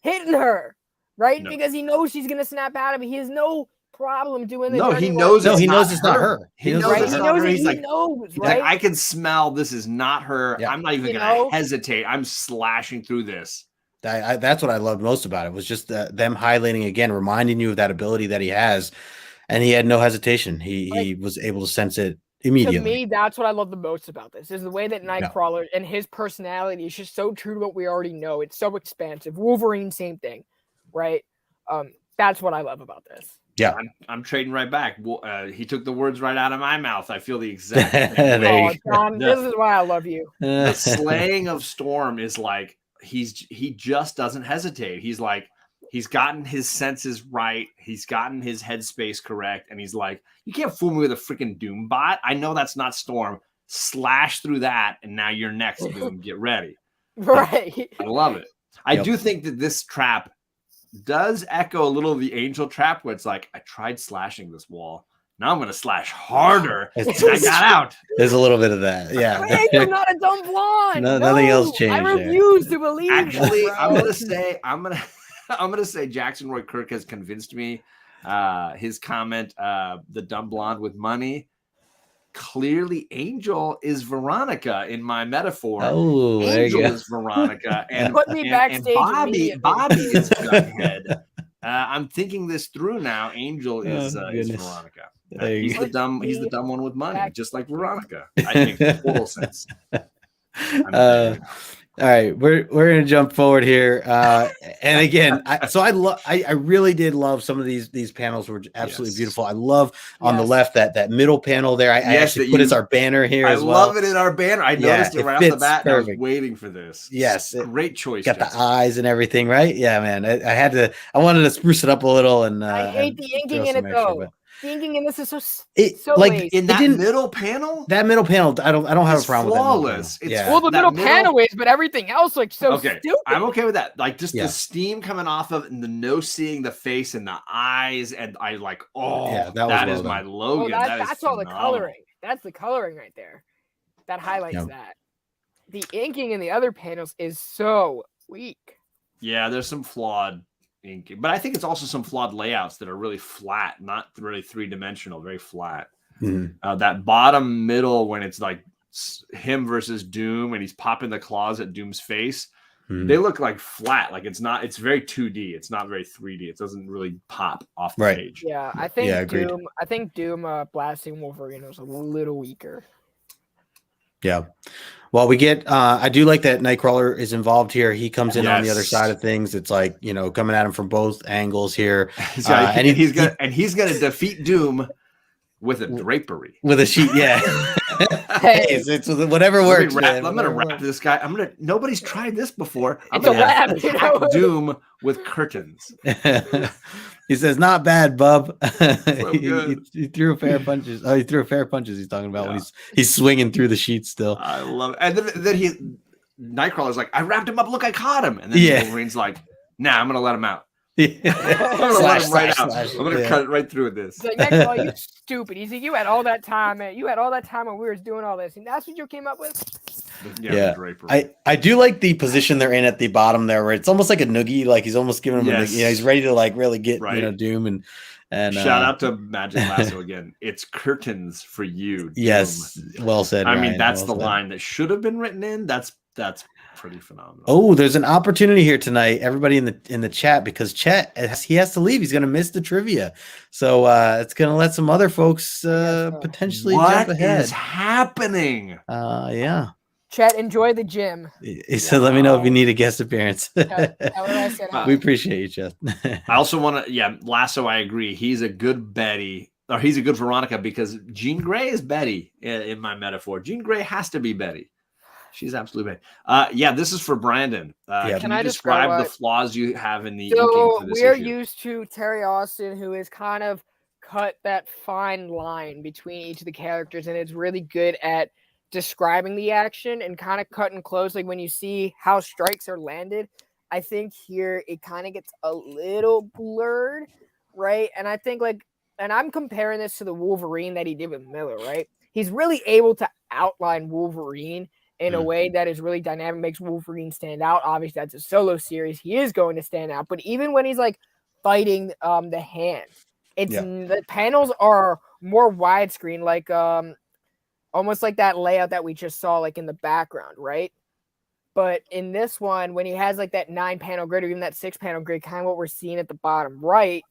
hitting her, right? No. Because he knows she's gonna snap out of it. He has no problem doing this. No, he knows. He knows it's not her. He knows right? it's not her. He's like, right? I can smell this is not her. Yeah. I'm not even gonna hesitate. I'm slashing through this. That's what I loved most about it, was just them highlighting again, reminding you of that ability that he has. And he had no hesitation. He was able to sense it immediately. To me, that's what I love the most about this, is the way that Nightcrawler and his personality is just so true to what we already know. It's so expansive. Wolverine, same thing, right? That's what I love about this. Yeah, I'm trading right back. He took the words right out of my mouth. I feel the exact same. John, this is why I love you. The slaying of Storm is like he just doesn't hesitate. He's like, he's gotten his senses right. He's gotten his headspace correct. And he's like, you can't fool me with a freaking Doom bot. I know that's not Storm. Slash through that. And now you're next, Doom. Get ready. Right. I love it. I do think that this trap does echo a little of the Angel trap, where it's like, I tried slashing this wall. Now I'm going to slash harder. And I got out. There's a little bit of that. Yeah. Hey, you're not a dumb blonde. Nothing else changed. I refuse to believe. Actually, I'm gonna say Jackson Roy Kirk has convinced me. His comment, the dumb blonde with money. Clearly, Angel is Veronica in my metaphor. Oh, Angel is Veronica, and put me backstage. Bobby is Gunhead. I'm thinking this through now. Angel is Veronica. He's the dumb one with money, just like Veronica. I think total sense. All right, we're gonna jump forward here, and again, I really did love some of these panels were absolutely beautiful. I love on the left that middle panel there. I actually put as our banner here. I love it in our banner. I noticed it right off the bat. And I was waiting for this. Yes, great choice. Got the eyes and everything, right? Yeah, man. I wanted to spruce it up a little, and I hate the inking in it though. Thinking in this is so like lazy. In that middle panel. That middle panel, I don't have a problem flawless. with that. Well, the middle panel is, but everything else like so stupid. I'm okay with that. Like just the steam coming off of it and the nose seeing the face and the eyes, and I like, that is my Logan. That's all the coloring. That's the coloring right there. That highlights that. The inking in the other panels is so weak. Yeah, there's some flawed inking, but I think it's also some flawed layouts that are really flat, not really three-dimensional, very flat. That bottom middle, when it's like him versus Doom and he's popping the claws at Doom's face, they look like flat. Like it's very 2D. It's not very 3D. It doesn't really pop off the page. Yeah, I think Doom blasting Wolverine was a little weaker. Yeah. Well, we get I do like that Nightcrawler is involved here. He comes in on the other side of things. It's like, coming at him from both angles here. And he's gonna defeat Doom with a drapery. With a sheet, yeah. it's whatever works. I'm gonna wrap this guy. Nobody's tried this before. I'm gonna wrap Doom with curtains. He says, "Not bad, bub." He threw a pair of punches. Oh, he threw a pair of punches. He's talking about when he's swinging through the sheets still. I love it. And then Nightcrawler's like, "I wrapped him up. Look, I caught him." And then Wolverine's like, "Nah, I'm gonna let him out. I'm gonna let him right out. I'm gonna cut it right through with this." He's like, Nightcrawler, you stupid. He's like, "You had all that time, man. You had all that time when we were doing all this, and that's what you came up with." Yeah. I do like the position they're in at the bottom there, where it's almost like a noogie. Like he's almost giving him a noogie. He's ready to like really get Doom and shout out to Magic Lasso again. It's curtains for you, Doom. Yes, well said. I mean, that's the line that should have been written in. That's pretty phenomenal. Oh, there's an opportunity here tonight, everybody in the chat, because Chet, he has to leave. He's going to miss the trivia, so it's going to let some other folks potentially jump ahead. What is happening? Yeah. Chet, enjoy the gym. He said, "Let me know if you need a guest appearance." We appreciate you, Chet. I also want to, Lasso. I agree. He's a good Betty, or he's a good Veronica, because Jean Grey is Betty in my metaphor. Jean Grey has to be Betty. She's absolutely bad. This is for Brandon. Can you describe the flaws you have in the inking for this we're issue? used to Terry Austin, who has kind of cut that fine line between each of the characters, and is really good at describing the action and kind of cutting close. Like when you see how strikes are landed, I think here it kind of gets a little blurred, right? And I think and I'm comparing this to the Wolverine that he did with Miller, right? He's really able to outline Wolverine in a way that is really dynamic, makes Wolverine stand out. Obviously, that's a solo series. He is going to stand out. But even when he's like fighting the hand, the panels are more widescreen, like almost like that layout that we just saw like in the background, right? But in this one, when he has like that 9-panel grid or even that 6-panel grid, kind of what we're seeing at the bottom right,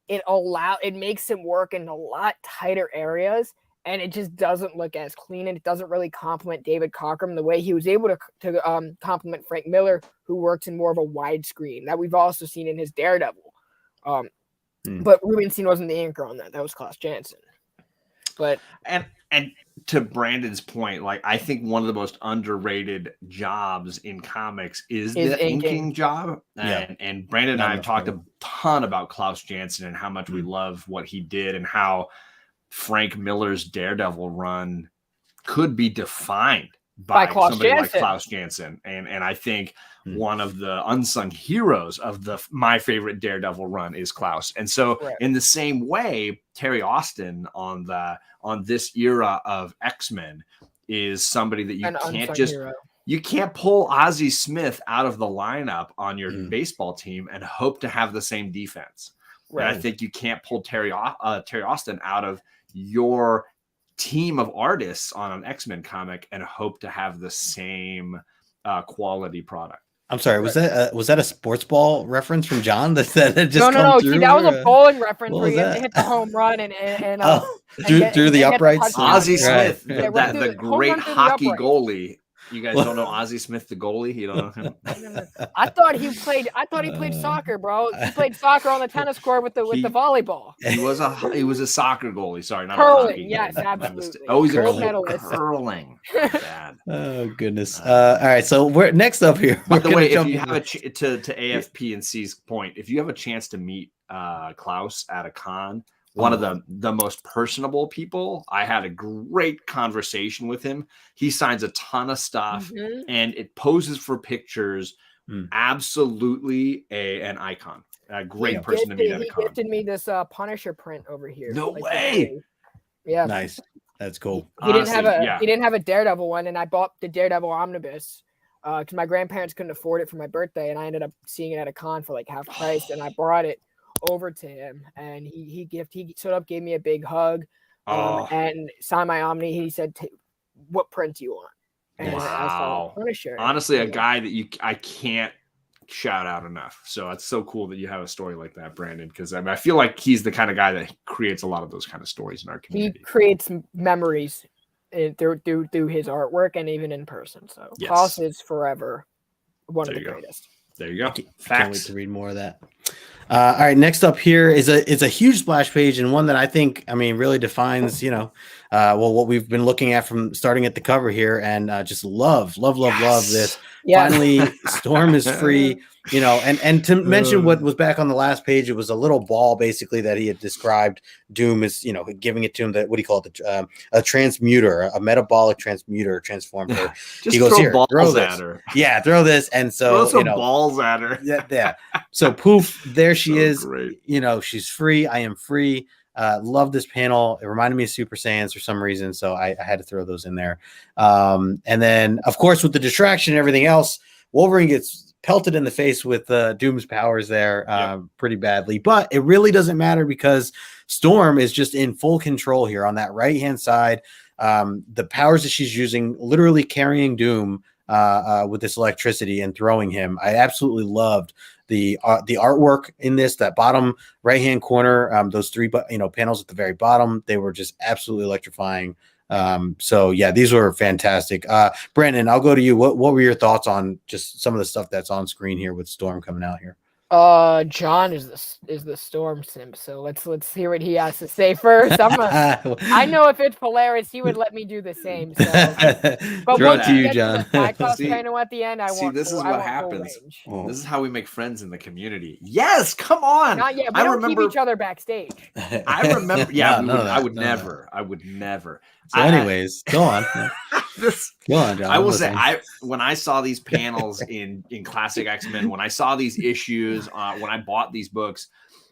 it makes him work in a lot tighter areas, and it just doesn't look as clean, and it doesn't really complement David Cockrum the way he was able to complement Frank Miller, who works in more of a widescreen that we've also seen in his Daredevil. But Rubenstein wasn't the anchor on that. That was Klaus Janson. But and to Brandon's point, like I think one of the most underrated jobs in comics is the inking job. And Brandon and I have talked a ton about Klaus Janson and how much we love what he did and how Frank Miller's Daredevil run could be defined by somebody like Klaus Janson. And I think one of the unsung heroes of my favorite Daredevil run is Klaus. And so in the same way, Terry Austin on this era of X-Men is somebody that you can't pull Ozzie Smith out of the lineup on your baseball team and hope to have the same defense. And I think you can't pull Terry Austin out of your team of artists on an X-Men comic and hope to have the same quality product. I'm sorry, was that a sports ball reference from John? That just no. See, that was a bowling reference where you have to hit the home run and through the uprights. Ozzie Smith, the great hockey goalie. You guys don't know Ozzie Smith, the goalie? You don't know him? I thought he played soccer, bro. He played soccer on the tennis court with the volleyball. He was a soccer goalie. Sorry, not curling. A hockey. Yes, absolutely. Oh, he's gold medalist. Curling. Bad. Oh goodness. All right, so we're next up here. By the way, if you have to AFP and C's point, if you have a chance to meet Klaus at a con. One of the most personable people. I had a great conversation with him. He signs a ton of stuff and it poses for pictures. Absolutely an icon. A great person to meet at a con. He gifted me this Punisher print over here. No way. Yeah. Nice. That's cool. He didn't have a Daredevil one, and I bought the Daredevil Omnibus because my grandparents couldn't afford it for my birthday, and I ended up seeing it at a con for like half price, and I brought it over to him, and he stood up, gave me a big hug, and signed my Omni. He said, "What print do you want?" And I saw Punisher. Honestly, a guy that I can't shout out enough. So it's so cool that you have a story like that, Brandon, because I feel like he's the kind of guy that creates a lot of those kind of stories in our community. He creates memories through his artwork and even in person. So Klaus is forever one of the greatest. There you go. Can't wait to read more of that. All right, next up here is a huge splash page, and one that I think, really defines, what we've been looking at from starting at the cover here, and just love this. Yes. Finally, Storm is free, and to mention what was back on the last page, it was a little ball basically that he had described Doom as, giving it to him that, what do you call it? A transmuter, a metabolic transmuter transformer. He goes, here, throw this at her. Yeah, throw this. And so, throw some balls at her. Yeah. So poof, there she is. Great. She's free. I am free. Love this panel. It reminded me of Super Saiyans for some reason, so I had to throw those in there. And then, of course, with the distraction and everything else, Wolverine gets pelted in the face with Doom's powers there pretty badly. But it really doesn't matter because Storm is just in full control here on that right-hand side. The powers that she's using, literally carrying Doom with this electricity and throwing him. I absolutely loved the artwork in this, that bottom right-hand corner, those three panels at the very bottom, they were just absolutely electrifying. So yeah, these were fantastic. Brandon, I'll go to you. What were your thoughts on just some of the stuff that's on screen here with Storm coming out here? John is the Storm simp, so let's hear what he has to say first. I know if it's Polaris, he would let me do the same. So. But throw it to you, John. Panel at the end, this is what happens. This is how we make friends in the community. Yes, come on. Not yet. We don't keep each other backstage. I remember. Yeah, I would never. So, anyways, go on. Go on, John. I will say, when I saw these panels in Classic X-Men, when I saw these issues, when I bought these books,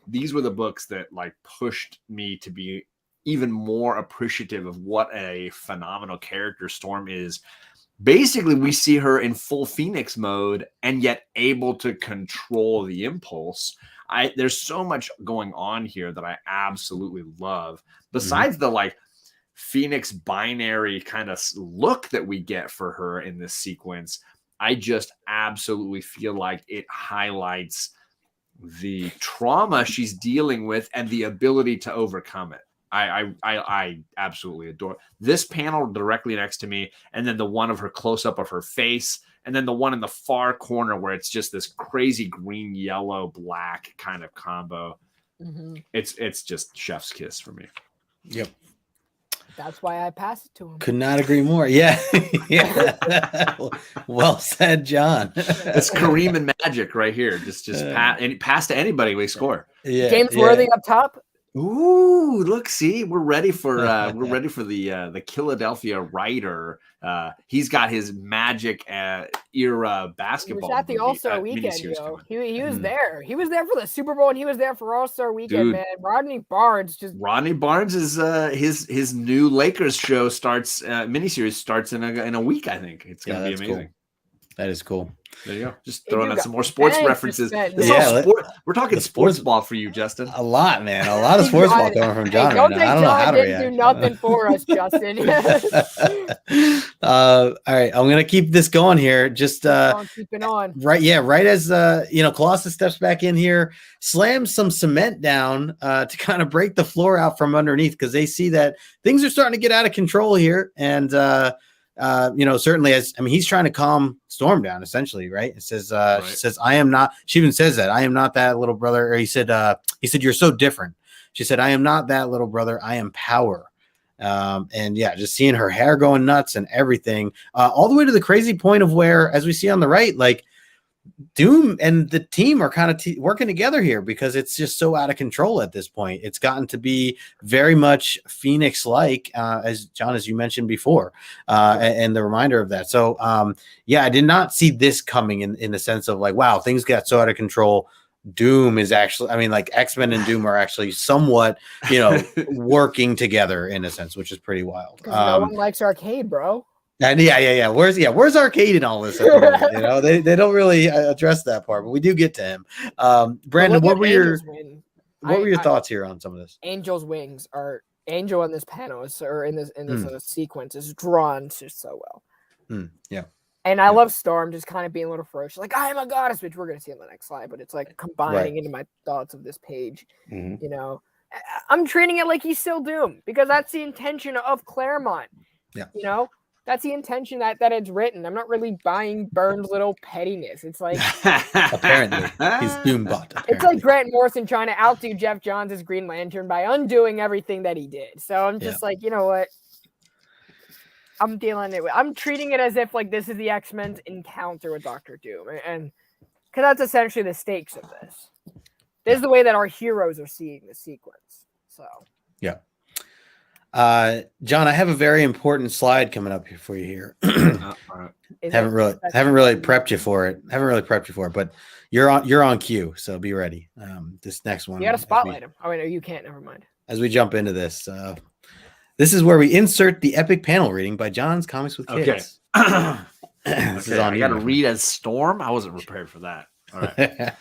these were the books that pushed me to be even more appreciative of what a phenomenal character Storm is. Basically, we see her in full Phoenix mode and yet able to control the impulse. There's so much going on here that I absolutely love. Besides the Phoenix binary kind of look that we get for her in this sequence, I just absolutely feel like it highlights the trauma she's dealing with and the ability to overcome it. I absolutely adore this panel directly next to me, and then the one of her close up of her face, and then the one in the far corner where it's just this crazy green, yellow, black kind of combo. Mm-hmm. It's just chef's kiss for me. Yep. That's why I pass it to him. Could not agree more. Yeah. Yeah. Well said, John. It's Kareem and Magic right here. Just pass to anybody, we score. Yeah. James Worthy up top. Ooh, look, see, we're ready for the Philadelphia writer. He's got his Magic era basketball. He was at the All-Star weekend, yo. He was there. He was there for the Super Bowl and he was there for All-Star weekend, man. Rodney Barnes is his new Lakers show starts miniseries starts in a week, I think. It's gonna be amazing. Cool. That is cool. There you go. Just throwing out some more sports references. We're talking sports ball for you, Justin. A lot, man. A lot of sports ball coming from John. Don't think John didn't do nothing for us, Justin. All right, I'm gonna keep this going here. Just keeping on. Right, yeah. Right as Colossus steps back in here, slams some cement down to kind of break the floor out from underneath because they see that things are starting to get out of control here, and certainly he's trying to calm Storm down essentially, right? It says, right. She says, I am not, she even says that I am not that little brother. Or he said, you're so different. She said, I am not that little brother. I am power. Just seeing her hair going nuts and everything, all the way to the crazy point of where, as we see on the right, like Doom and the team are kind of working together here because it's just so out of control at this point. It's gotten to be very much Phoenix-like, as John, as you mentioned before, and the reminder of that. So, I did not see this coming in the sense of like, wow, things got so out of control. Doom is actually, X-Men and Doom are actually somewhat, working together in a sense, which is pretty wild. No one likes Arcade, bro. And where's Arcade in all this? They don't really address that part, but we do get to him. Brandon, what were your thoughts here on some of this? Angel's wings are Angel in this panel in this sequence is drawn so well. Yeah. And I love Storm just kind of being a little ferocious, like I am a goddess, which we're gonna see in the next slide, but it's like combining into my thoughts of this page. Mm-hmm. I'm treating it like he's still Doom because that's the intention of Claremont. Yeah. That's the intention that it's written. I'm not really buying Burns' little pettiness. It's like apparently he's Doombot. It's like Grant Morrison trying to outdo Jeff Johns as Green Lantern by undoing everything that he did. So I'm just like, you know what? I'm treating it as if like this is the X-Men's encounter with Dr. Doom, and because that's essentially the stakes of this. This is the way that our heroes are seeing the sequence. So yeah. John, I have a very important slide coming up here for you here. Haven't really prepped you for it. But you're on cue, so be ready. This next one. You got to spotlight him. Oh, wait, no, you can't. Never mind. As we jump into this, this is where we insert the epic panel reading by John's Comics with Kids. Okay. I got to read as Storm. I wasn't prepared for that. All right.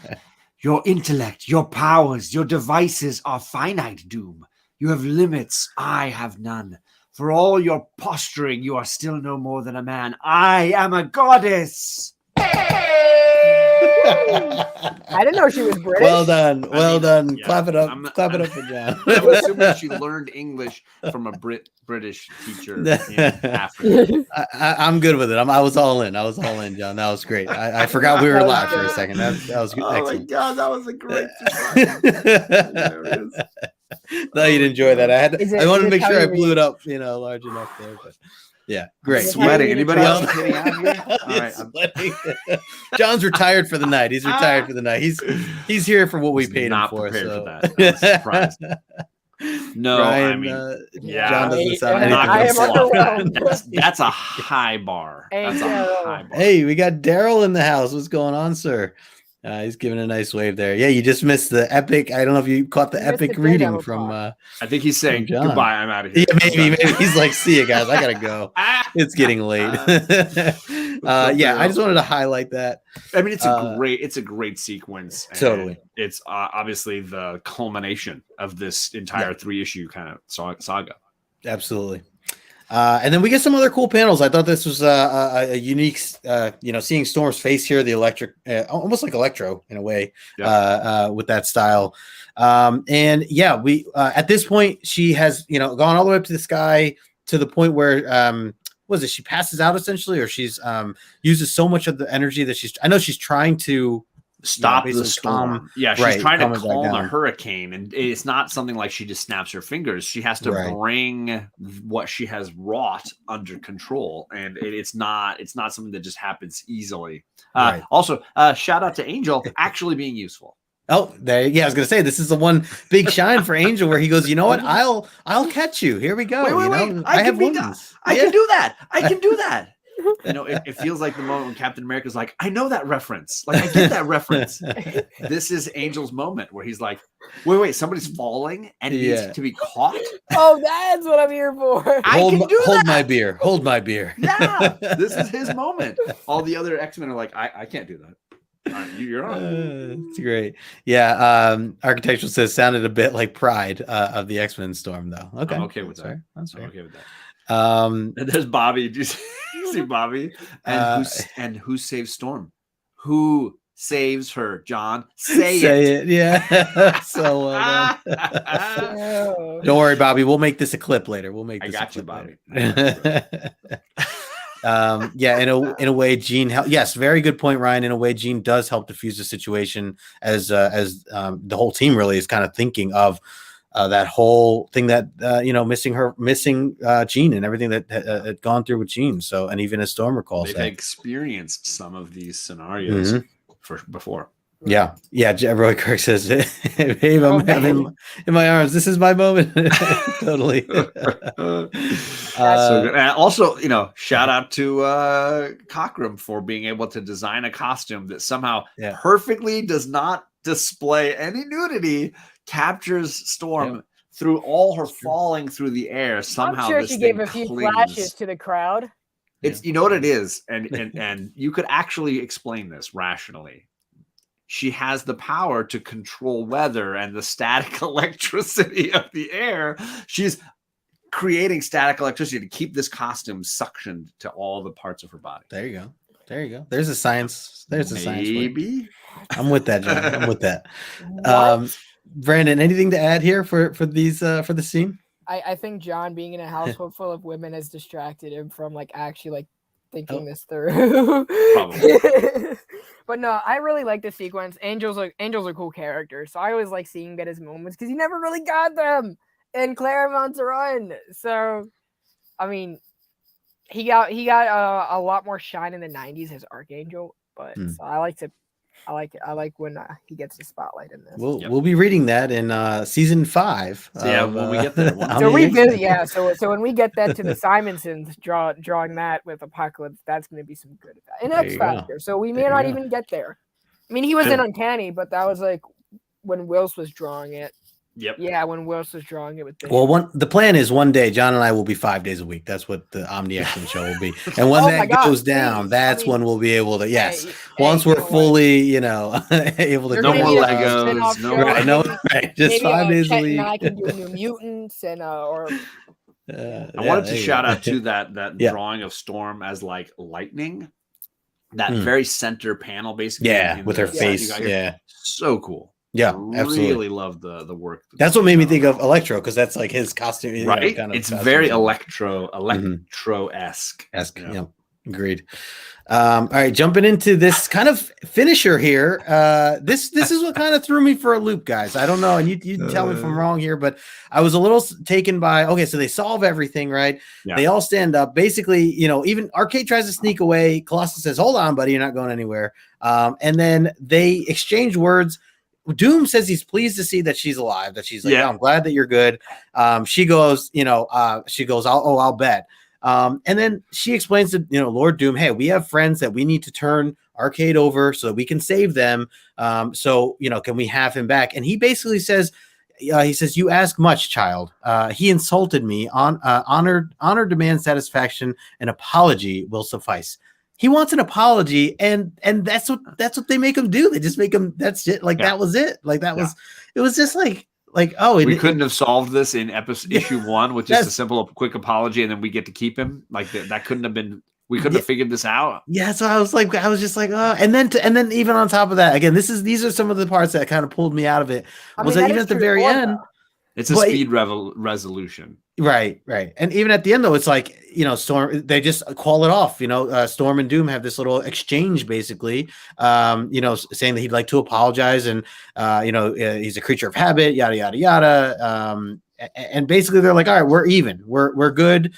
Your intellect, your powers, your devices are finite, Doom. You have limits, I have none. For all your posturing, you are still no more than a man. I am a goddess. I didn't know she was British. Well done. Yeah, clap it up. Clap it up for John. I'm assuming she learned English from a British teacher in Africa. I'm good with it. I was all in, John. That was great. I forgot we were live for a second. That was good. Oh excellent. My God, that was a great No, you'd enjoy that. I wanted to make sure I blew it up, large enough there. But yeah, great. Sweating. Anybody else getting out here? All right, John's retired for the night. He's retired for the night. He's here for what we paid him for. For that. I was surprised. No, Ryan, John doesn't sound that's a high bar. That's a high bar. Hey, we got Daryl in the house. What's going on, sir? He's giving a nice wave there. Yeah, you just missed the epic. I don't know if you caught the epic reading from. I think he's saying goodbye. I'm out of here. Yeah, maybe he's like, see you guys. I gotta go. It's getting late. I just wanted to highlight that. It's a great sequence. Totally. It's obviously the culmination of this entire 3-issue kind of saga. Absolutely. And then we get some other cool panels. I thought this was a unique, seeing Storm's face here, the electric, almost like Electro in a way, with that style. And yeah, we at this point she has gone all the way up to the sky to the point where was it she passes out essentially, or she's uses so much of the energy that she's trying to stop the storm. She's trying to calm a hurricane, and it's not something like she just snaps her fingers. She has to bring what she has wrought under control, and it's not something that just happens easily. Also, shout out to Angel actually being useful. Oh, there. Yeah, I was gonna say this is the one big shine for Angel where he goes, you know what? I'll catch you. Here we go. Wait. I can do that. I can do that. It feels like the moment when Captain America's like, I know that reference. Like, I get that reference. This is Angel's moment where he's like, wait, somebody's falling and needs to be caught. Oh, that's what I'm here for. Hold my beer. Hold my beer. Yeah, this is his moment. All the other X-Men are like, I can't do that. You're on. It's great. Yeah. Architectural says sounded a bit like Pride of the X-Men Storm, though. Okay. I'm okay with that. That's fair. I'm okay with that. And there's Bobby. Do you see Bobby? And who saves Storm? Who saves her, John? Say it. Yeah. So well done. Don't worry, Bobby. We'll make this a clip later. We'll make this. I got you, Bobby. In a way, Jean yes, very good point, Ryan. In a way, Jean does help diffuse the situation as the whole team really is kind of thinking of that whole thing that missing Jean and everything that had gone through with Jean. So, and even as Storm recalls, they've experienced some of these scenarios before. Yeah. Roy Kirk says, "Hey, I'm in my arms. This is my moment." Totally. So good. And also, shout out to Cockrum for being able to design a costume that somehow perfectly does not display any nudity, captures Storm through all her falling through the air. Somehow, I'm sure she gave a few flashes to the crowd. It's what it is, and you could actually explain this rationally. She has the power to control weather and the static electricity of the air. She's creating static electricity to keep this costume suctioned to all the parts of her body. There you go. There's a science. Maybe. I'm with that, John. I'm with that. Brandon, anything to add here for these for the scene? I think John being in a household full of women has distracted him from actually thinking this through. Probably. But no, I really like the sequence. Angel's a cool character, so I always like seeing him get his moments because he never really got them in Claremont's run. So, I mean, he got a lot more shine in the '90s as Archangel, but so I like when he gets the spotlight in this. We'll be reading that in season 5. When we get there. So when we get that to the Simonsons drawing that with Apocalypse, that's going to be some good. And X Factor. So we may not even get there. I mean, he was in Uncanny, but that was when Wills was drawing it. Yep. Yeah, when Wills was drawing it with Bishop. Well, the plan is one day John and I will be 5 days a week. That's what the Omni X-Men show will be. And when that goes down, that's when we'll be able to. Once we're fully, able to. No more Legos. Just 5 days a week. And I can do New Mutants and or. I wanted to shout out to that drawing of Storm as lightning. That very center panel, basically. Yeah, with her face. Yeah, so cool. Yeah, absolutely. Really love the work. That's what made me think of Electro, because that's his costume, right? It's very electro-esque. Yeah, agreed. All right, jumping into this kind of finisher here. This is what kind of threw me for a loop, guys. I don't know, and you tell me if I'm wrong here, but I was a little taken by. Okay, so they solve everything, right? Yeah. They all stand up. Basically, even Arcade tries to sneak away. Colossus says, "Hold on, buddy, you're not going anywhere." And then they exchange words. Doom says he's pleased to see that she's alive, that she's I'm glad that you're good. She goes, I'll bet. And then she explains to, Lord Doom, hey, we have friends that we need to turn Arcade over so that we can save them. So, can we have him back? And he basically says, you ask much, child. He insulted me. Honor demands satisfaction. An apology will suffice. He wants an apology, and that's what they make him do. They just make him. That's it. That was it. It was just like, we couldn't have solved this in issue 1 with just a simple, quick apology, and then we get to keep him. Like that couldn't have been. We couldn't have figured this out. Yeah, so I was just like, oh, and then even on top of that, again, these are some of the parts that kind of pulled me out of it. Was that even at the very end, it's a speed resolution. Right. And even at the end, though, it's like, Storm, they just call it off. Storm and Doom have this little exchange, basically, saying that he'd like to apologize, and he's a creature of habit, yada yada yada. And basically they're like, all right, we're even, we're good.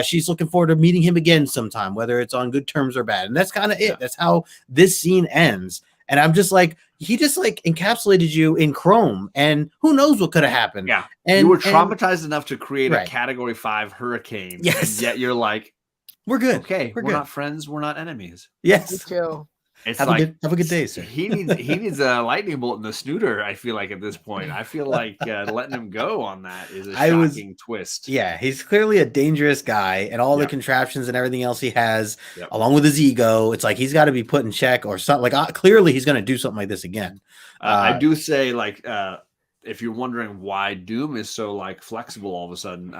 She's looking forward to meeting him again sometime, whether it's on good terms or bad. And that's kind of it. That's how this scene ends. And I'm just like, he just like encapsulated you in Chrome, and who knows what could have happened. Yeah. And you were traumatized enough to create a Category 5 hurricane. Yes. And yet you're like, we're good. Okay. We're not friends. We're not enemies. Yes. Chill. It's have a good day, sir. He needs a lightning bolt in the snooter. I feel like at this point, I feel like letting him go on that is a shocking twist. Yeah, he's clearly a dangerous guy, and all the contraptions and everything else he has, along with his ego. It's like he's got to be put in check or something. Like clearly, he's going to do something like this again. I do say, like, if you're wondering why Doom is so like flexible all of a sudden,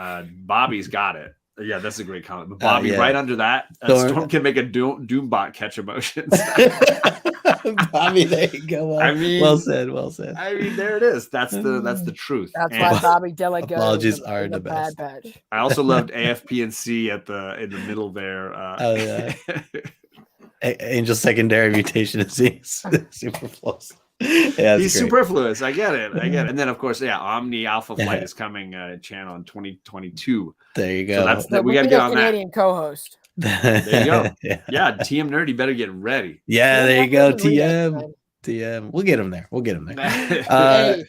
Bobby's got it. Yeah, that's a great comment. But Bobby, right under that, Storm can make a Doom bot catch emotions. Bobby, there you go. I mean, well said. I mean, there it is. That's the truth. That's why Bobby Delegato. Apologies are the best. I also loved AFP and C in the middle there. Angel secondary mutation is superfluous. Yeah, he's superfluous. I get it. And then of course, Omni Alpha Flight is coming channel in 2022. There you go. So we got to get on Canadian co-host. There you go. Yeah, TM Nerd, you better get ready. Yeah, there you go. TM. We'll get him there. Hey,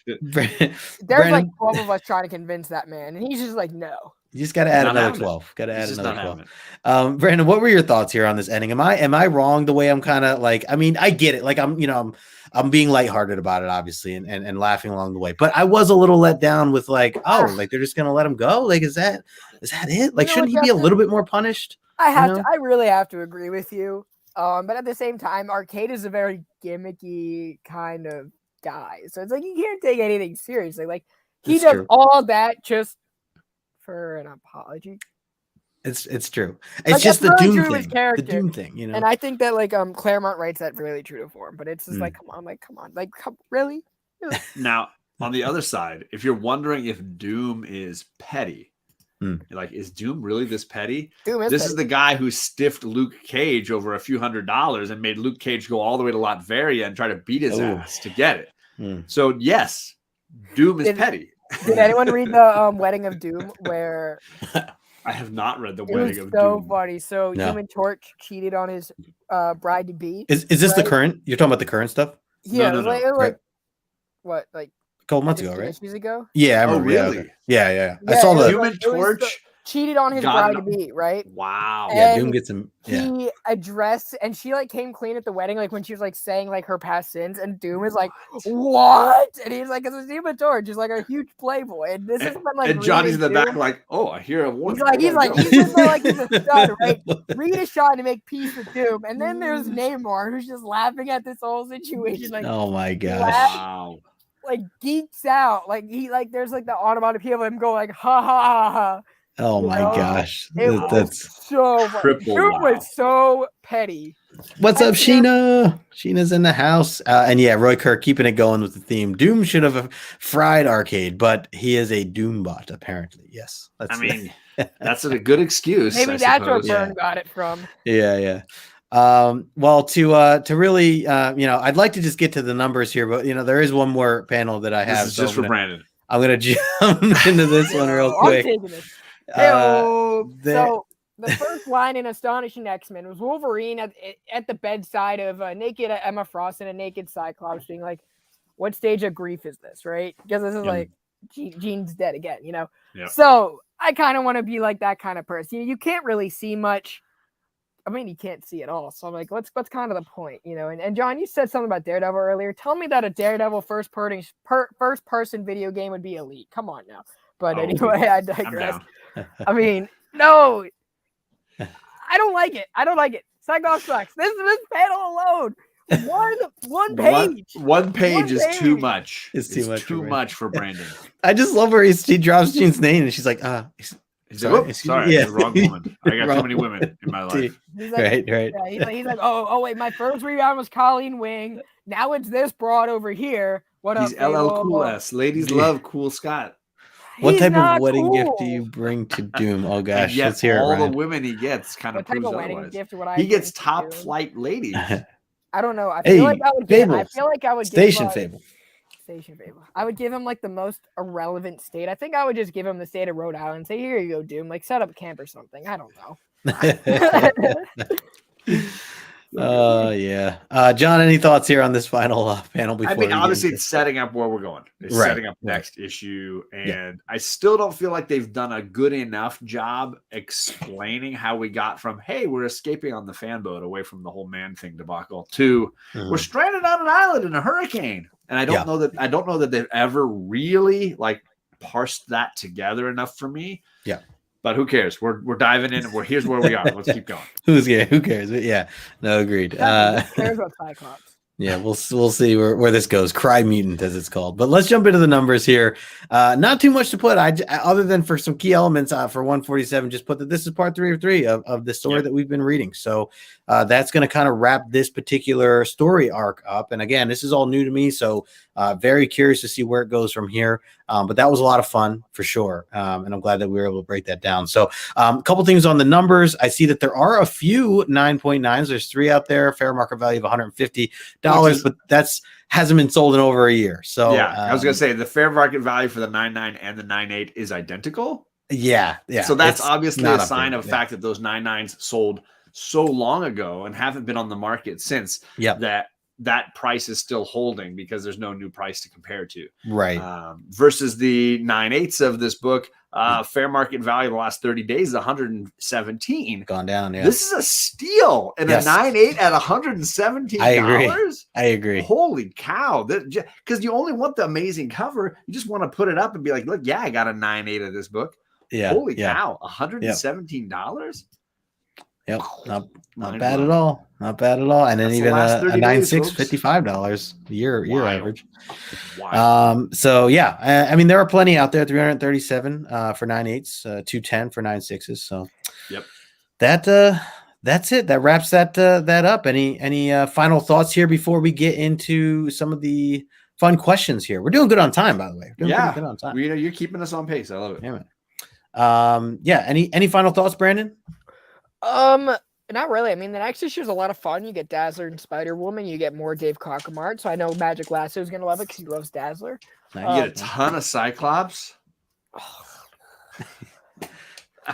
there's like 12 of us trying to convince that man, and he's just like, no. You just got to add another 12. Got to add another 12. Brandon, what were your thoughts here on this ending? Am I wrong the way I'm kind of like? I mean, I get it. Like I'm being lighthearted about it, obviously, and laughing along the way. But I was a little let down with like, like they're just gonna let him go. Like, is that it? Like, shouldn't he be a little bit more punished? I really have to agree with you. But at the same time, Arcade is a very gimmicky kind of guy. So it's like you can't take anything seriously. Like he does all that just for an apology. It's true. It's just the Doom thing. The Doom thing, And I think that like Claremont writes that really true to form. But it's just like, come on, really? Now, on the other side, if you're wondering if Doom is petty, like, is Doom really this petty? This is the guy who stiffed Luke Cage over a few $100s and made Luke Cage go all the way to Latveria and try to beat his ass to get it. So yes, Doom is petty. Did anyone read the Wedding of Doom where? I have not read the Wedding of Doom. So funny. So Human Torch cheated on his bride to be. Is this the current? You're talking about the current stuff? Yeah, no. What, like a couple months ago, right? Years ago? Yeah, I remember. Really? Yeah. I saw the Human Torch cheated on his bride to be, right? Wow. Yeah, Doom gets him. He addressed, and she like came clean at the wedding, like when she was like saying like her past sins, and Doom is like, what? And he's like, it's Human Torch, he's like a huge playboy, and this has been like. And Johnny's in the back, like, oh, I hear a warning. He's like, he's a stud, right? Rita's trying to make peace with Doom, and then there's Namor, who's just laughing at this whole situation, like, oh my gosh, wow. Like geeks out, like he like there's like the onomatopoeia of him going like ha ha ha ha. Oh my gosh, that's so funny. Doom was so petty. What's up, Sheena? Sheena's in the house, and Roy Kirk keeping it going with the theme. Doom should have fried Arcade, but he is a Doom bot apparently. Yes, that's a good excuse. Maybe that's where Byrne got it from. Yeah. Well, to really, I'd like to just get to the numbers here, but there is one more panel that I have. This is just for Brandon. I'm gonna jump into this one real quick. I'm taking this. So the first line in Astonishing X-Men was Wolverine at the bedside of a naked Emma Frost and a naked Cyclops, being like, "What stage of grief is this?" Right? Because this is like Jean's dead again, Yeah. So I kind of want to be like that kind of person. You can't really see much. I mean, you can't see it all. So I'm like, what's kind of the point, And John, you said something about Daredevil earlier. Tell me that a Daredevil first person video game would be elite. Come on now. But anyway, I digress. I mean, no, I don't like it. Cyclops sucks. This panel alone One page. One page is too much. It's too much for Brandon. I just love where he drops Jean's name and she's like, sorry, yeah. The wrong woman. I got too many women in my life. He's like, right. Yeah, he's like, oh, wait, my first rebound was Colleen Wing. Now it's this broad over here. What up, He's LL Cool S. Ladies love Cool Scott. What type of wedding gift do you bring to Doom? Oh gosh, let's hear all it. the women he gets kind of proves otherwise. He gets top flight ladies. I don't know. I feel like I would give. I feel like I would Station Fable. Station Fable. I would give him like the most irrelevant state. I think I would just give him the state of Rhode Island. Say, here you go, Doom. Like set up camp or something. I don't know. Yeah. John, any thoughts here on this final panel? Before obviously it's setting up where we're going. It's setting up next issue. And I still don't feel like they've done a good enough job explaining how we got from, hey, we're escaping on the fan boat away from the whole man thing debacle to we're stranded on an island in a hurricane. And I don't know that they've ever really like parsed that together enough for me. Yeah. But who cares? We're diving in. Here's where we are. Let's keep going. Who cares? Yeah, no, agreed. Who cares about Cyclops? Yeah, we'll see where this goes. Cry Mutant, as it's called. But let's jump into the numbers here. Not too much to put. Other than for some key elements for 147, just put that this is part 3 of 3 of the story that we've been reading. So that's going to kind of wrap this particular story arc up. And again, this is all new to me, so very curious to see where it goes from here. But that was a lot of fun for sure. And I'm glad that we were able to break that down. So a couple things on the numbers. I see that there are a few 9.9s. There's 3 out there, fair market value of $150, but that's hasn't been sold in over a year. So yeah, I was gonna say the fair market value for the 9.9 and the 9.8 is identical. Yeah. So that's obviously a sign of fact that those 9.9s sold so long ago and haven't been on the market since. That price is still holding because there's no new price to compare to. Right. Versus the 9.8s of this book, fair market value the last 30 days is 117. Gone down, yeah. This is a steal. And a 9.8 at $117? I agree. Holy cow. Because you only want the amazing cover. You just want to put it up and be like, look, I got a 9.8 of this book. Yeah. Holy cow. $117? Yep, not bad at all. Not bad at all. And then even a 9.6, $55 year average. Wow. So yeah, I mean there are plenty out there. 337 for 9.8s, 210 for 9.6s. So that's it. That wraps that up. Any final thoughts here before we get into some of the fun questions here? We're doing good on time, by the way. Good on time. You're keeping us on pace. I love it. Yeah. Any final thoughts, Brandon? Not really. I mean, the next issue is a lot of fun. You get Dazzler and Spider-Woman. You get more Dave Cockrum art. So I know Magic Lasso is going to love it because he loves Dazzler. You get a ton of Cyclops.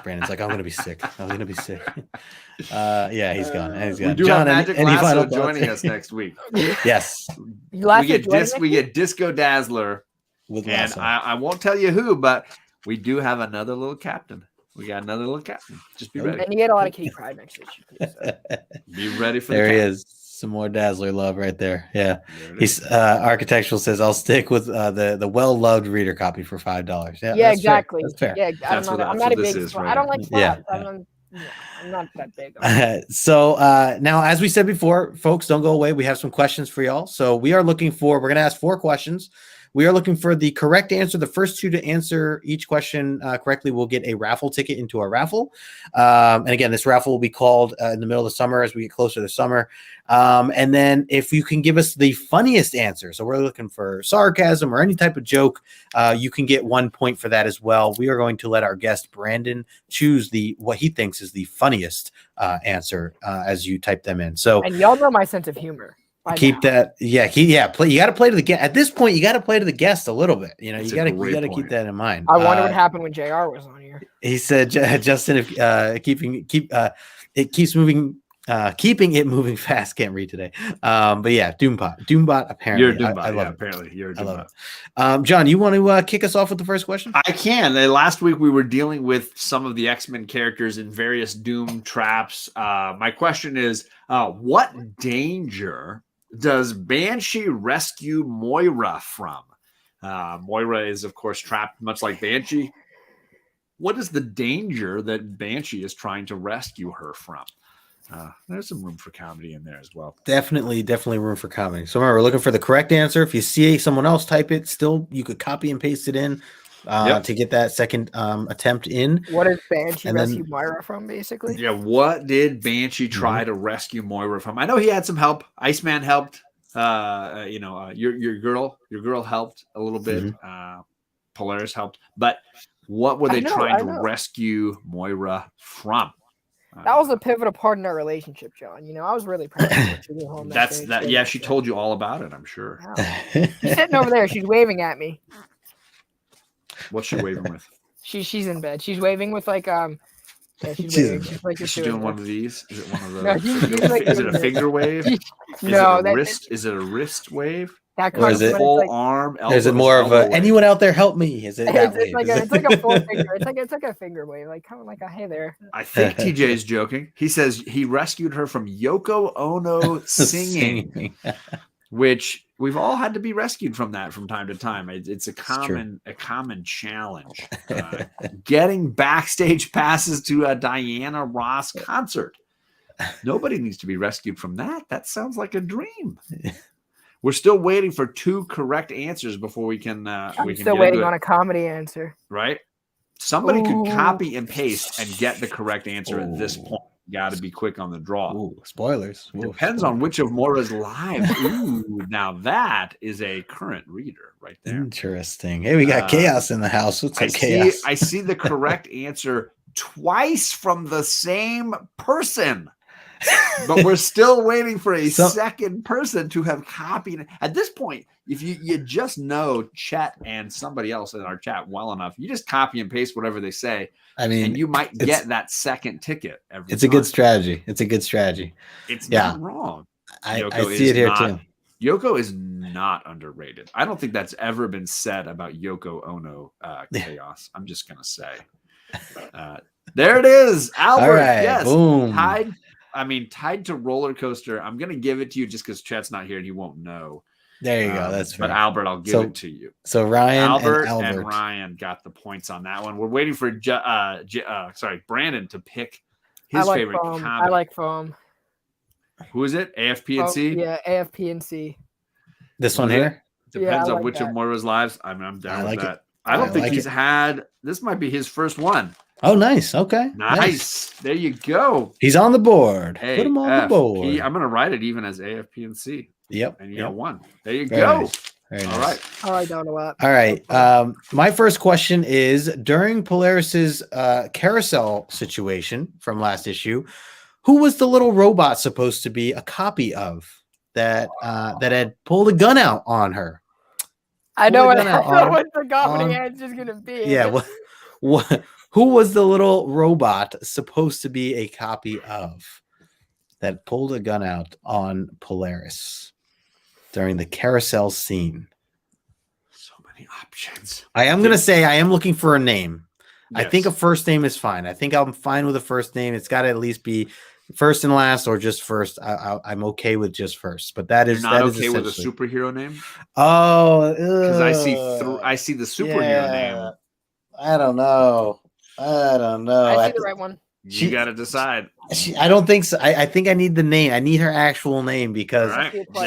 Brandon's like, I'm going to be sick. Yeah, he's gone. We do have Magic Lasso joining us next week. Yes. We get Disco Dazzler. And I won't tell you who, but we do have another little captain. We got another little captain. Just be ready. And you get a lot of Kitty Pryde next issue. So. Be ready for there. He is. Some more Dazzler love right there. Yeah. He's Architectural says I'll stick with the well-loved reader copy for $5. Yeah, exactly. Fair. That's fair. Yeah, I'm not a big fan. I don't like slots. I'm not that big. So now, as we said before, folks, don't go away. We have some questions for y'all. So we're going to ask 4 questions. We are looking for the correct answer. The first 2 to answer each question correctly will get a raffle ticket into our raffle. And again, this raffle will be called in the middle of the summer as we get closer to summer. And then if you can give us the funniest answer, so we're looking for sarcasm or any type of joke, you can get 1 point for that as well. We are going to let our guest Brandon choose what he thinks is the funniest answer as you type them in. So, and y'all know my sense of humor. Keep that, you got to play to the guest. At this point, you got to play to the guest a little bit. You know, you got to keep that in mind. I wonder what happened when JR was on here. He said, Justin, if keeping it moving fast. Can't read today. But yeah, Doombot. Apparently, you're a Doombot. I love it. Apparently, you're a Doombot. I love it. John, you want to kick us off with the first question? I can. Last week we were dealing with some of the X-Men characters in various Doom traps. My question is, what danger does Banshee rescue Moira from? Moira is, of course, trapped much like Banshee. What is the danger that Banshee is trying to rescue her from? There's some room for comedy in there as well. Definitely room for comedy. So remember, we're looking for the correct answer. If you see someone else type it, still you could copy and paste it in to get that second attempt in. What did Banshee rescue Moira from, basically? Yeah, what did Banshee try to rescue Moira from? I know he had some help. Iceman helped. Your girl helped a little bit. Polaris helped, but what were they trying to rescue Moira from? That was a pivotal part in our relationship, John. You know, I was really proud of her. She home that. Yeah, she told you all about it, I'm sure. Wow. She's sitting over there. She's waving at me. What's she waving with? She's in bed. She's waving with like she's waving. She's like is she doing one of these? Is it one of those? No, is it a finger wave? Is it a wrist wave? That or is it full arm? Elbow, is it more of a anyone out there help me? Is it that it's like a full finger. It's like a finger wave, like kind of like a hey there. I think TJ is joking. He says he rescued her from Yoko Ono singing, which we've all had to be rescued from that from time to time. It's a common challenge. Getting backstage passes to a Diana Ross concert. Nobody needs to be rescued from that. That sounds like a dream. We're still waiting for 2 correct answers before we can. I'm still waiting on a comedy answer. Right? Somebody could copy and paste and get the correct answer at this point. You got to be quick on the draw. Ooh, spoilers. Depends on which of Moira's lives. Ooh, now that is a current reader right there. Interesting. Hey, we got chaos in the house. What's chaos? I see the correct answer twice from the same person. But we're still waiting for a second person to have copied. At this point, if you just know Chet and somebody else in our chat well enough, you just copy and paste whatever they say. I mean, and you might get that second ticket every time. A good strategy. It's a good strategy. It's not wrong. I see it here too. Yoko is not underrated. I don't think that's ever been said about Yoko Ono chaos. I'm just going to say. There it is. Albert. All right, yes. Boom. Tied to roller coaster. I'm going to give it to you just because Chet's not here and he won't know. There you go. That's fair. But Albert, I'll give it to you. So Ryan and Ryan got the points on that one. We're waiting for Brandon to pick his favorite comic. I like foam. Who is it? AFP and C? Yeah, AFP and C. This one here? Depends on which of Moira's lives. I'm down with that. I don't think he's had. This might be his first one. Oh, nice. Okay. Nice. There you go. He's on the board. Put him on the board. I'm going to write it even as AFP and C. Yep. And you got one. There you go. Nice. Very nice. All right. I like that a lot. All right. My first question is, during Polaris's carousel situation from last issue, who was the little robot supposed to be a copy of that had pulled a gun out on her? I know what the comedy answer is going to be. Yeah. What? Who was the little robot supposed to be a copy of that pulled a gun out on Polaris during the carousel scene? So many options. I am going to say I am looking for a name. Yes. I think a first name is fine. I think I'm fine with a first name. It's got to at least be first and last or just first. I'm okay with just first. But that is not okay with a superhero name? Oh, because I see the superhero name. I don't know. I see the right one. You got to decide. I don't think so. I think I need the name. I need her actual name because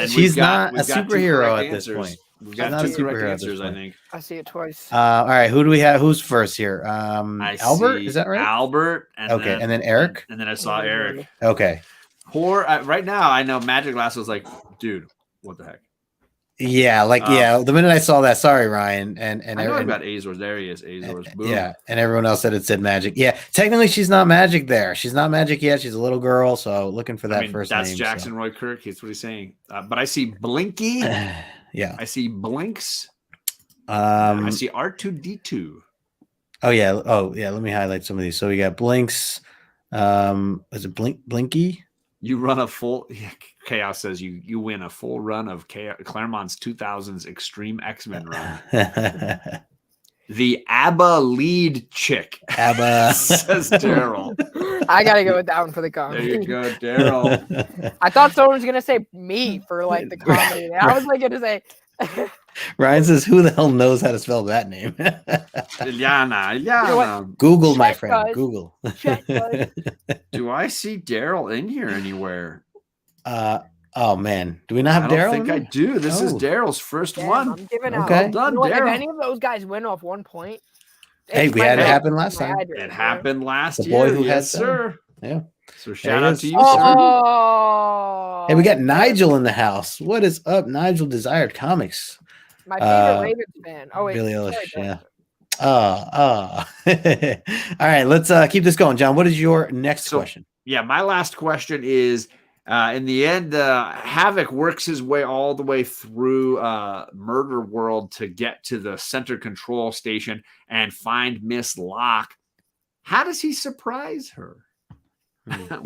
she's not a superhero at this point. We've got 2 correct answers, I think. I see it twice. All right. Who do we have? Who's first here? Albert? Is that right? Albert. And then Eric? And then I saw Eric. Okay. Right now, I know Magic Glass was like, dude, what the heck? Yeah, the minute I saw that, sorry, Ryan, and I know about Azores. There he is, Azores. Boom. Yeah, and everyone else said Magic. Yeah, technically she's not Magic there. She's not Magic yet. She's a little girl, so looking for that first name. That's Jackson Roy Kirk. That's what he's saying. But I see Blinky. Yeah, I see Blinks. I see R2D2. Oh yeah. Let me highlight some of these. So we got Blinks. Is it Blinky? You run a full. Chaos says you win a full run of Claremont's 2000s Extreme X-Men run. The ABBA lead chick. ABBA says Daryl. I gotta go with that one for the comedy. There you go, Daryl. I thought someone was gonna say me for like the comedy. I was like gonna say. Ryan says, "Who the hell knows how to spell that name?" Ilyana. Google, Chet my friend. does. Google. Chet does. Do I see Daryl in here anywhere? Oh man, do we not have I don't Daryl? think I do. This is Daryl's first Damn, one. I'm giving out. Okay. Well done, You know what, if Daryl. any of those guys win off 1 point, Hey, we had it happen last time. It happened last The boy year. who had Yes, some. sir. Yeah. So shout out to you, sir. Oh, Hey, we got Nigel in the house. What is up, Nigel? Desired Comics. my favorite Ravens fan. Oh wait, Billy sorry, Eilish, Dustin. yeah. All right, let's keep this going. John, what is your next question? Yeah, my last question is, in the end, Havoc works his way all the way through Murder World to get to the center control station and find Miss Locke. How does he surprise her?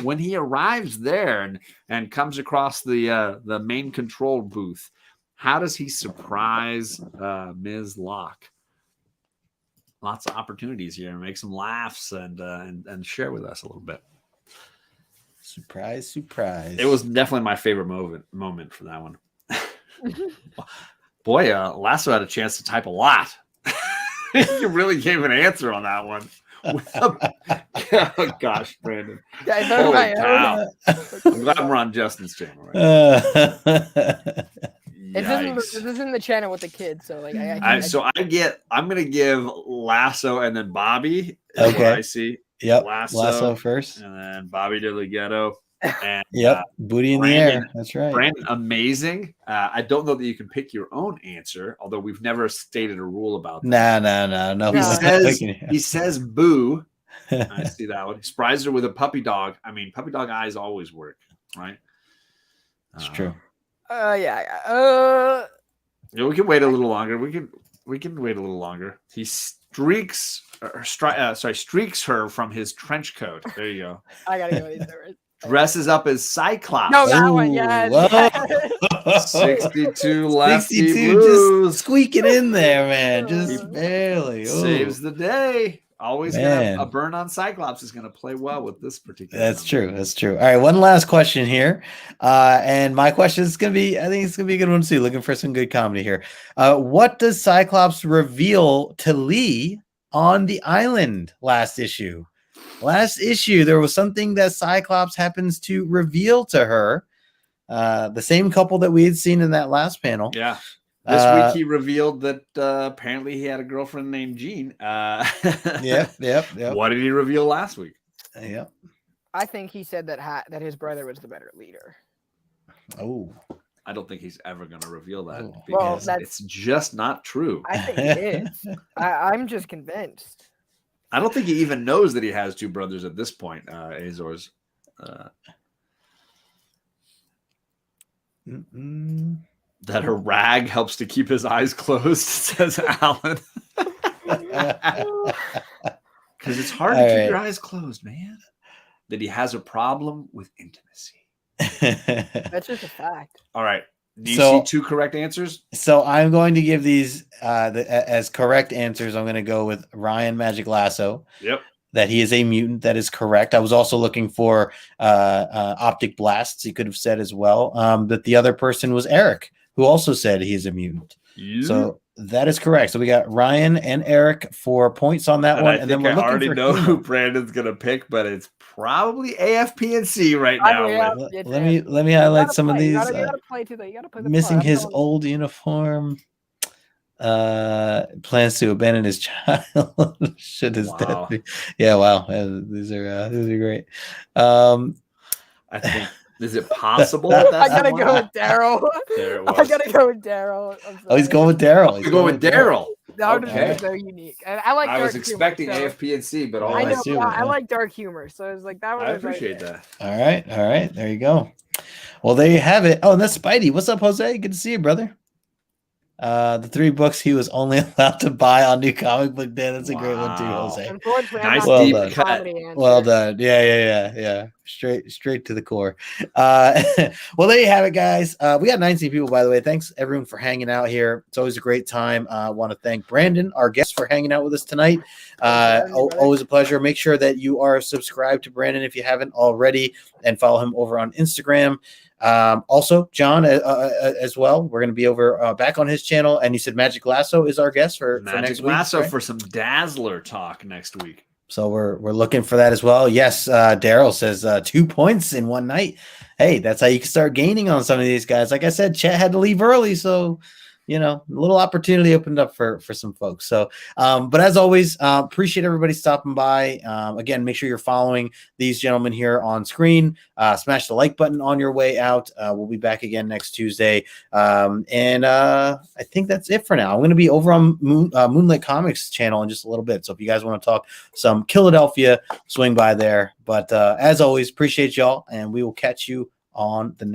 When he arrives there and comes across the main control booth, how does he surprise Ms. Locke? Lots of opportunities here. Make some laughs and share with us a little bit. Surprise, surprise. It was definitely my favorite moment for that one. Boy, Lasso had a chance to type a lot. You really gave an answer on that one. Oh, gosh, Brandon. Holy cow. I'm glad we're on Justin's channel. Right? This is in the channel with the kids, so like I'm gonna give Lasso and then Bobby. Okay, what I see. Yep, Lasso first, and then Bobby DeLegato. And booty in Brandon, the air. That's right. Brandon, amazing. I don't know that you can pick your own answer, although we've never stated a rule about that. No. He says boo. I see that one. He surprised her with a puppy dog. I mean, puppy dog eyes always work, right? It's true. Yeah, we can wait a little longer. We can wait a little longer. He streaks her from his trench coat. There you go. I gotta go either. Dresses up as Cyclops. No, that one, yes. 62 lefty 62 blues. Just squeaking in there, man. Just barely. Saves the day. Always a burn on Cyclops is gonna play well with this particular. That's true. That's true. All right, one last question here, and my question is gonna be. I think it's gonna be a good one too. Looking for some good comedy here. What does Cyclops reveal to Lee on the island last issue? Last issue, there was something that Cyclops happens to reveal to her. The same couple that we had seen in that last panel. Yeah. This week he revealed that apparently he had a girlfriend named Jean. Yep. What did he reveal last week? Yep. I think he said that his brother was the better leader. Oh. I don't think he's ever going to reveal that because it's just not true. I think it is. I'm just convinced. I don't think he even knows that he has two brothers at this point, Azor's. That her rag helps to keep his eyes closed, says Alan. Because it's hard to keep your eyes closed, man. That he has a problem with intimacy. That's just a fact. All right. Do you see two correct answers? So I'm going to give these as correct answers. I'm going to go with Ryan Magic Lasso. Yep. That he is a mutant. That is correct. I was also looking for optic blasts. He could have said as well. That the other person was Eric, who also said he is a mutant. Yeah. So that is correct. So we got Ryan and Eric for points on that one. And then I already know who Brandon's going to pick, but it's probably AFP&C right now. Let me highlight some of these. You gotta play too, though. You gotta play the missing his old uniform. Plans to abandon his child. Should his death be? Yeah, wow. These are great. I think. Is it possible? I gotta go with Daryl. I gotta go with Daryl. Oh, he's going with Daryl. He's going with Daryl. That would be so unique. And I was expecting AFP&C, but I like dark humor, so it was like that. I appreciate that. All right. There you go. Well, there you have it. Oh, and that's Spidey. What's up, Jose? Good to see you, brother. The 3 books he was only allowed to buy on New Comic Book Day. That's a great one too, Jose. Nice deep cut. Well done. Yeah. straight to the core. Well, there you have it, guys. We got 19 people, by the way. Thanks everyone for hanging out here. It's always a great time. I want to thank Brandon, our guest, for hanging out with us tonight. Always a pleasure. Make sure that you are subscribed to Brandon if you haven't already, and follow him over on Instagram. Also, John, as well. We're going to be over back on his channel, and you said Magic Lasso is our guest for next Lasso week, right? For some Dazzler talk next week. So we're looking for that as well. Yes, Daryl says 2 points in one night. Hey, that's how you can start gaining on some of these guys. Like I said, Chet had to leave early, so a little opportunity opened up for some folks. So, but as always, appreciate everybody stopping by. Again, make sure you're following these gentlemen here on screen. Smash the like button on your way out. We'll be back again next Tuesday. And I think that's it for now. I'm going to be over on Moonlit Comics channel in just a little bit. So if you guys want to talk some Philadelphia, swing by there. But as always, appreciate y'all, and we will catch you on the next